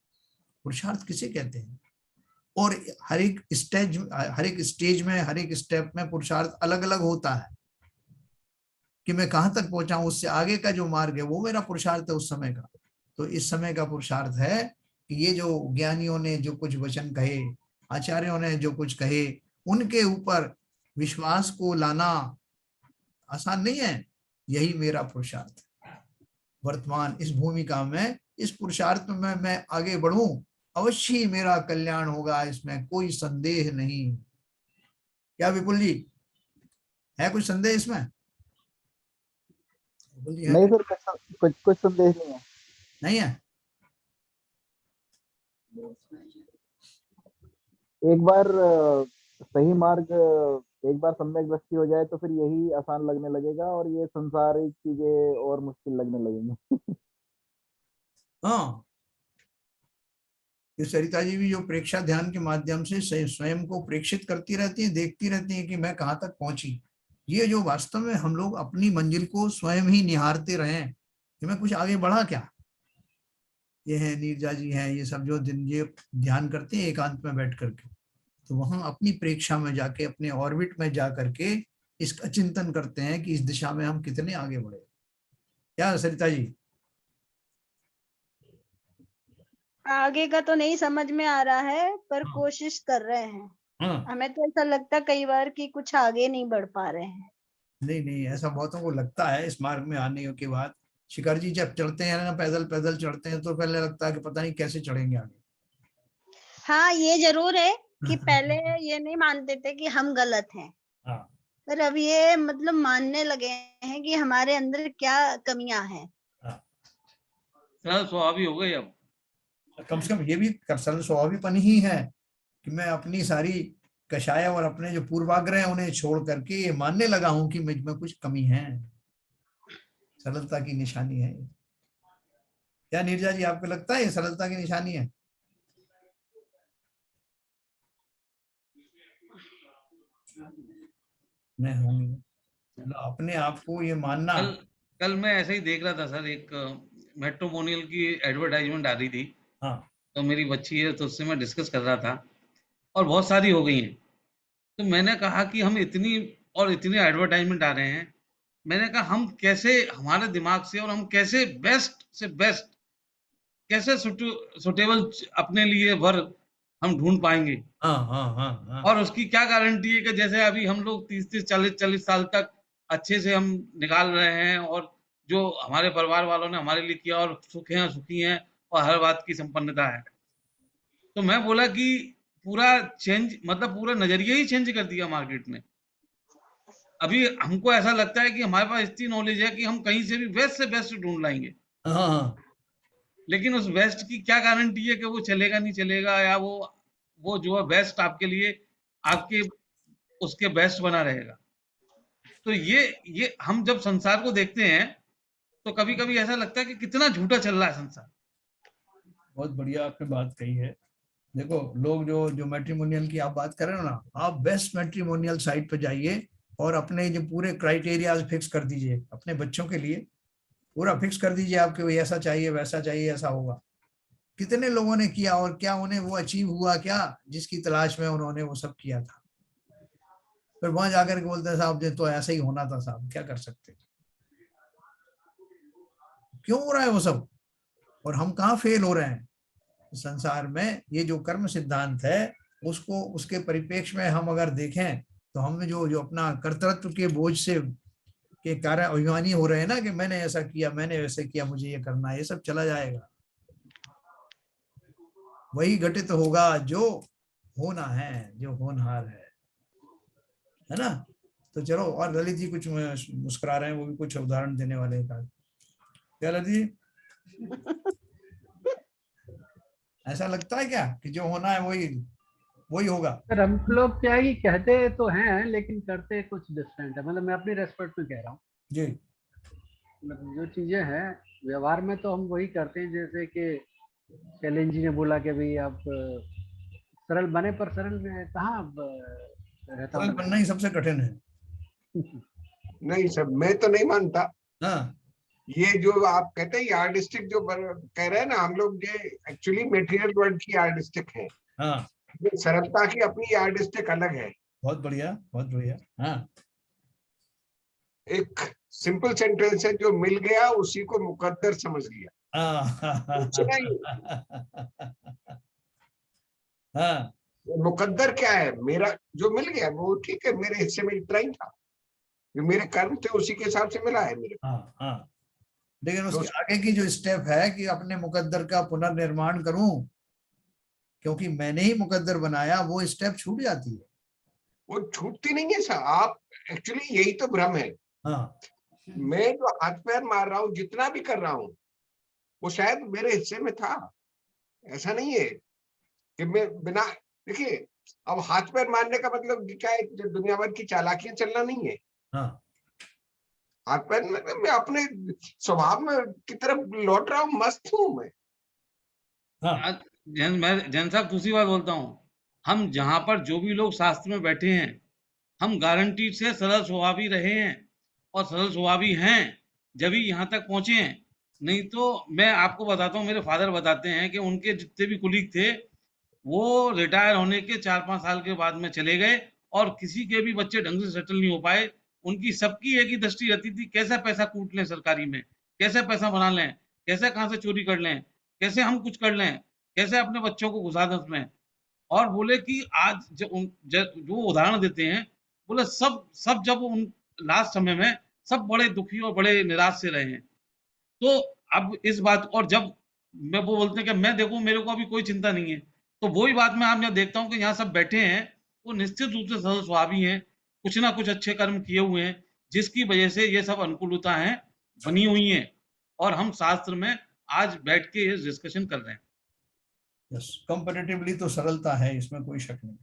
पुरुषार्थ किसे कहते हैं। और हर एक स्टेज में, हर एक स्टेप में पुरुषार्थ अलग अलग होता है कि मैं कहां तक पहुंचा हूं, उससे आगे का जो मार्ग है वो मेरा पुरुषार्थ है उस समय का। तो इस समय का पुरुषार्थ है कि ये जो ज्ञानियों ने जो कुछ वचन कहे, आचार्यों ने जो कुछ कहे, उनके ऊपर विश्वास को लाना आसान नहीं है। यही मेरा पुरुषार्थ है वर्तमान इस भूमिका में। इस पुरुषार्थ में मैं आगे बढ़ूं, अवश्य मेरा कल्याण होगा, इसमें कोई संदेह नहीं। क्या विपुल जी, है कुछ संदेह इसमें? नहीं सर, कुछ संदेह नहीं है। नहीं है? एक बार सही मार्ग, एक बार सम्यक दृष्टि हो जाए तो फिर यही आसान लगने लगेगा और ये संसारिक चीजें और मुश्किल लगने लगेंगी। हाँ, ये सरिता जी भी जो प्रेक्षा ध्यान के माध्यम से स्वयं को प्रेक्षित करती रहती है, देखती रहती है कि मैं कहाँ तक पहुंची। ये जो वास्तव में हम लोग अपनी मंजिल को स्वयं ही निहारते रहे कि मैं कुछ आगे बढ़ा क्या। ये है नीरजा जी हैं, ये सब जो दिन ये ध्यान करते हैं एकांत में बैठ करके, तो वहां अपनी प्रेक्षा में जाके, अपने ऑर्बिट में जा करके इसका चिंतन करते हैं कि इस दिशा में हम कितने आगे बढ़े। क्या सरिता जी? आगे का तो नहीं समझ में आ रहा है, पर कोशिश कर रहे हैं। हमें तो ऐसा लगता कई बार कि कुछ आगे नहीं बढ़ पा रहे हैं। नहीं, ऐसा बहुतों को लगता है इस मार्ग में आने के बाद। शिखर जी जब चढ़ते हैं ना, पैदल पैदल चढ़ते हैं, तो पहले लगता है कि पता नहीं कैसे चढ़ेंगे आगे। हाँ, ये जरूर है कि पहले ये नहीं मानते थे कि हम गलत हैं। पर अब ये मतलब मानने लगे हैं कि हमारे अंदर क्या कमियां हैं। सरल स्वभावी हो गए अब। कम से कम ये भी सरल स्वभावीपन ही है कि मैं अपनी सारी कषाय और अपने जो पूर्वाग्रह उन्हें छोड़ करके ये मानने लगा हूं कि मुझ में कुछ कमी है। सरलता की निशानी है। क्या नीरजा जी, आपको लगता है ये सरलता की निशानी है? नहीं होंगे, मतलब अपने आप को ये मानना। कल कल मैं ऐसे ही देख रहा था सर, एक मेट्रोमोनियल की एडवर्टाइजमेंट आ रही थी, हाँ तो मेरी बच्ची है तो उससे मैं डिस्कस कर रहा था, और बहुत सारी हो गई हैं। तो मैंने कहा कि हम इतनी और इतनी एडवर्टाइजमेंट आ रहे हैं, मैंने कहा हम कैसे हमारे दिमाग से, और हम कैसे बेस्ट से बेस्ट, कैसे सुटेबल अपने लिए वर्क हम ढूंढ पाएंगे। हाँ हाँ हाँ हाँ। और उसकी क्या गारंटी है कि जैसे अभी हम लोग 30-30 40-40 साल तक अच्छे से हम निकाल रहे हैं, और जो हमारे परिवार वालों ने हमारे लिए किया, और सुख हैं सुखी हैं, और हर बात की संपन्नता है। तो मैं बोला कि पूरा चेंज, मतलब पूरा नजरिया ही चेंज कर दिया मार्केट ने। अभी हमको ऐसा लगता है कि हमारे पास इतनी नॉलेज है कि हम कहीं से भी बेस्ट से बेस्ट ढूंढ लाएंगे, हाँ हाँ। लेकिन उस बेस्ट की क्या गारंटी है कि वो चलेगा नहीं चलेगा, या वो जो है बेस्ट आपके लिए, आपके उसके बेस्ट बना रहेगा। तो ये हम जब संसार को देखते हैं तो कभी कभी ऐसा लगता है कि कितना झूठा चल रहा है संसार। बहुत बढ़िया आपने बात कही है। देखो, लोग जो जो मैट्रिमोनियल की आप बात कर रहे हो ना, आप बेस्ट मैट्रिमोनियल साइट पे जाइए और अपने जो पूरे क्राइटेरियाज फिक्स कर दीजिए अपने बच्चों के लिए, पूरा फिक्स कर दीजिए आपके, भाई ऐसा चाहिए वैसा चाहिए ऐसा होगा। कितने लोगों ने किया और क्या उन्हें वो अचीव हुआ, क्या जिसकी तलाश में उन्होंने वो सब किया था, फिर वहां जाकर के बोलते हैं साहब ये तो ऐसा ही होना था साहब, क्या कर सकते, क्यों हो रहा है वो सब, और हम कहाँ फेल हो रहे हैं संसार में। ये जो कर्म सिद्धांत है उसको, उसके परिप्रेक्ष्य में हम अगर देखें तो हम जो जो अपना कर्तृत्व के बोझ से के कारण अभिमानी हो रहे हैं ना, कि मैंने ऐसा किया मैंने वैसे किया मुझे ये करना है, ये सब चला जाएगा। वही घटित होगा जो होना है, जो होनहार है ना। तो चलो, और ललित जी कुछ मुस्कुरा रहे हैं, वो भी कुछ उदाहरण देने वाले हैं। क्या ललित जी, ऐसा लगता है क्या कि जो होना है वही वही होगा? सर हम लोग क्या है कि कहते तो हैं लेकिन करते कुछ डिफरेंट है। मतलब मैं अपनी रेस्पेक्ट में कह रहा हूँ, जी। मतलब जो चीजें हैं व्यवहार में तो हम वही करते हैं, जैसे कि शैलेंद्र जी ने बोला कि भाई आप सरल बने, पर सरल में कहाँ रहता सरल हूँ बनना ही सबसे कठिन है। नहीं सर, मैं तो नहीं मानता। हाँ ये जो आप कहते हैं यार्डस्टिक जो कह रहे हैं ना हम लोग, ये एक्चुअली मटेरियल वर्ल्ड की यार्डस्टिक है। हाँ, सरलता की अपनी यार्डस्टिक अलग है। बहुत बढ़िया बहुत बढ़िया। हाँ एक सिंपल सेंटेंस है, जो मिल गया उसी को मुकद्दर समझ लिया। कुछ नहीं। हाँ मुकद्दर क्या है? मेरा जो मिल गया वो ठीक है, मेरे हिस्से में इतना ही था, जो मेरे कर्म थे उसी के हिसाब से मिला है मेरे को। हाँ हाँ। लेकिन तो उसके आगे की जो स्टेप है कि अपने मुकद्दर का पुनर्निर्माण करूं, क्योंकि मैंने ही मुकद्दर बनाया, वो स्टेप छूट जाती है। वो छूटती नहीं है सर। आप एक्चुअली यही तो भ्रम है। हाँ मैं जो हाथ पैर मार रहा हूँ, जितना भी कर रहा हूँ, वो शायद मेरे हिस्से में था। ऐसा नहीं है कि मैं बिना, देखिए, अब हाथ पैर मारने का मतलब क्या है? दुनिया भर की चालाकियां चलना नहीं है। हाँ हाथ पैर में मैं अपने स्वभाव में की तरफ लौट रहा हूँ, मस्त हूँ मैं। हाँ। मैं जैन साहब दूसरी बात बोलता हूँ, हम जहां पर जो भी लोग शास्त्र में बैठे हैं, हम गारंटी से सरल स्वभावी रहे हैं और सरल स्वभावी हैं, जब ही यहाँ तक पहुंचे हैं। नहीं तो मैं आपको बताता हूँ, मेरे फादर बताते हैं कि उनके जितने भी कुलीग थे, वो रिटायर होने के 4-5 साल के बाद में चले गए, और किसी के भी बच्चे ढंग से सेटल नहीं हो पाए। उनकी सबकी एक ही दृष्टि रहती थी, कैसे पैसा कूट लें सरकारी में, कैसे पैसा बना लें, कैसे कहाँ से चोरी कर लें, कैसे हम कुछ कर लें, कैसे अपने बच्चों को घुसा दें उसमें। और बोले कि आज जो उदाहरण देते हैं, बोले सब सब जब उन लास्ट समय में सब बड़े दुखी और बड़े निराश से रहे हैं। तो अब इस बात, और जब मैं वो बोलते हैं कि मैं देखूं मेरे को अभी कोई चिंता नहीं है, तो वही बात मैं आप यहाँ देखता हूँ कि यहाँ सब बैठे हैं, वो निश्चित रूप से सरल स्वभावी हैं, कुछ ना कुछ अच्छे कर्म किए हुए हैं, जिसकी वजह से ये सब अनुकूलता है बनी हुई है, और हम शास्त्र में आज बैठ के ये डिस्कशन कर रहे हैं। यस, कंपैरेटिवली तो सरलता है, इसमें कोई शक नहीं।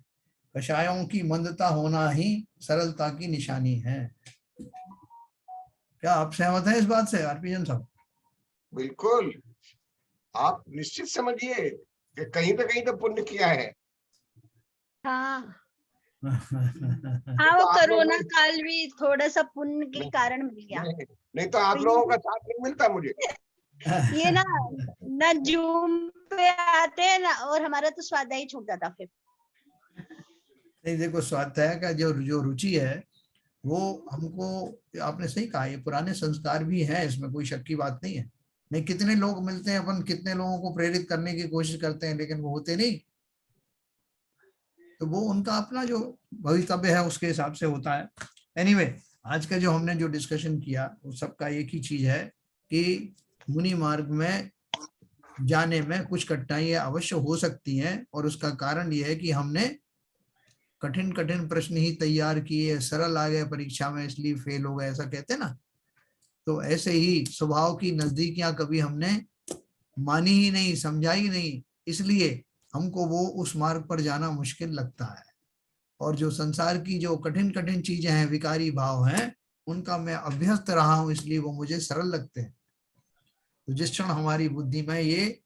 कषायों की मंदता होना ही सरलता की निशानी है। क्या आप सहमत हैं इस बात से आरपीएन साहब? बिल्कुल, आप निश्चित समझिए कि कहीं तो पुण्य किया है। हाँ नहीं वो तो आप कोरोना लोग काल भी थोड़ा सा पुण्य के कारण मिल गया। नहीं तो आप लोगों का साथ नहीं मिलता मुझे। ये ना जूम पे आते हैं ना, और हमारा तो स्वाध्याय ही छूट जाता फिर। देखो, स्वाध्याय का जो रुचि है वो हमको, आपने सही कहा, ये पुराने संस्कार भी हैं, इसमें कोई शक की बात नहीं है। नहीं, कितने लोग मिलते हैं, अपन कितने लोगों को प्रेरित करने की कोशिश करते हैं, लेकिन वो होते नहीं। तो वो उनका अपना जो भवितव्य है उसके हिसाब से होता है। एनीवे, आज का जो हमने जो डिस्कशन किया वो सबका एक ही चीज है कि मुनि मार्ग में जाने में कुछ कठिनाइयां अवश्य हो सकती हैं, और उसका कारण ये है कि हमने कठिन कठिन प्रश्न ही तैयार किए, सरल आ गए परीक्षा में इसलिए फेल हो गए, ऐसा कहते हैं ना। तो ऐसे ही स्वभाव की नजदीकियां कभी हमने मानी ही नहीं, समझा ही नहीं, इसलिए हमको वो उस मार्ग पर जाना मुश्किल लगता है। और जो संसार की जो कठिन कठिन चीजें हैं, विकारी भाव हैं, उनका मैं अभ्यस्त रहा हूं, इसलिए वो मुझे सरल लगते हैं। तो जिस क्षण हमारी बुद्धि में ये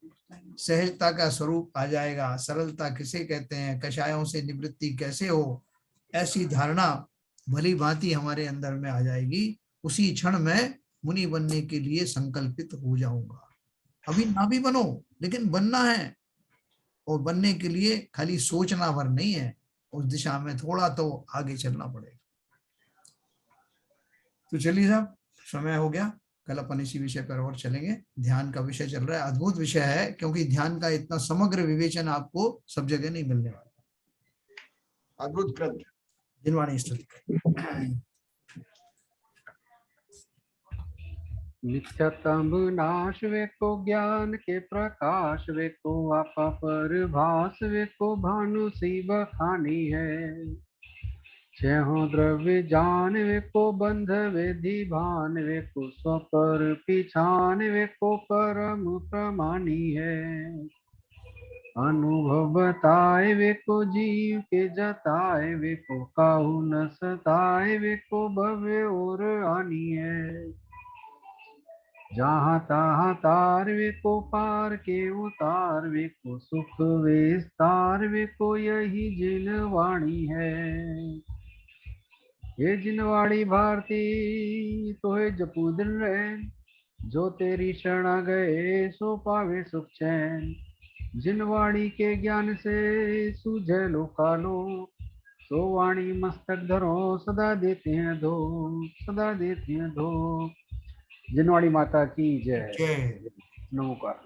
सहजता का स्वरूप आ जाएगा, सरलता किसे कहते हैं, कषायों से निवृत्ति कैसे हो, ऐसी धारणा भली भांति हमारे अंदर में आ जाएगी, उसी क्षण मैं मुनि बनने के लिए संकल्पित हो जाऊंगा। अभी ना भी बनो, लेकिन बनना है, और बनने के लिए खाली सोचना भर नहीं है, उस दिशा में थोड़ा तो आगे चलना पड़ेगा। तो चलिए साहब, समय हो गया, कल अपन इसी विषय पर और चलेंगे। ध्यान का विषय चल रहा है, अद्भुत विषय है, क्योंकि ध्यान का इतना समग्र विवेचन आपको सब जगह नहीं मिलने वाला। अद्भुत ग्रंथ। जिनवाणी स्तुति। नित्यतम नाश वे को ज्ञान के प्रकाश वे को आपा पर भास वे को भानु सी बखानी है। छहो द्रव्य जान वे को बंध वेधि भान वे को स्वपर पिछान वे को परम प्रमाणी है। अनुभव बताए वे को जीव के जताए वे को काहू न सताए वे को भव्य और आनी है। जहाँ तहाँ तार वे को पार के उतार वे को सुख विस्तार वे को यही जिनवाणी है। ये जिनवाणी भारती तो है जपू दिन रैन, जो तेरी शरणा गए सो पावे सुख चैन। जिनवाणी के ज्ञान से सूझे लोकालो, सो वाणी मस्तक धरो सदा देते हैं धो, सदा देते हैं धो। जिनवाणी माता की जय। जय। नमोकार।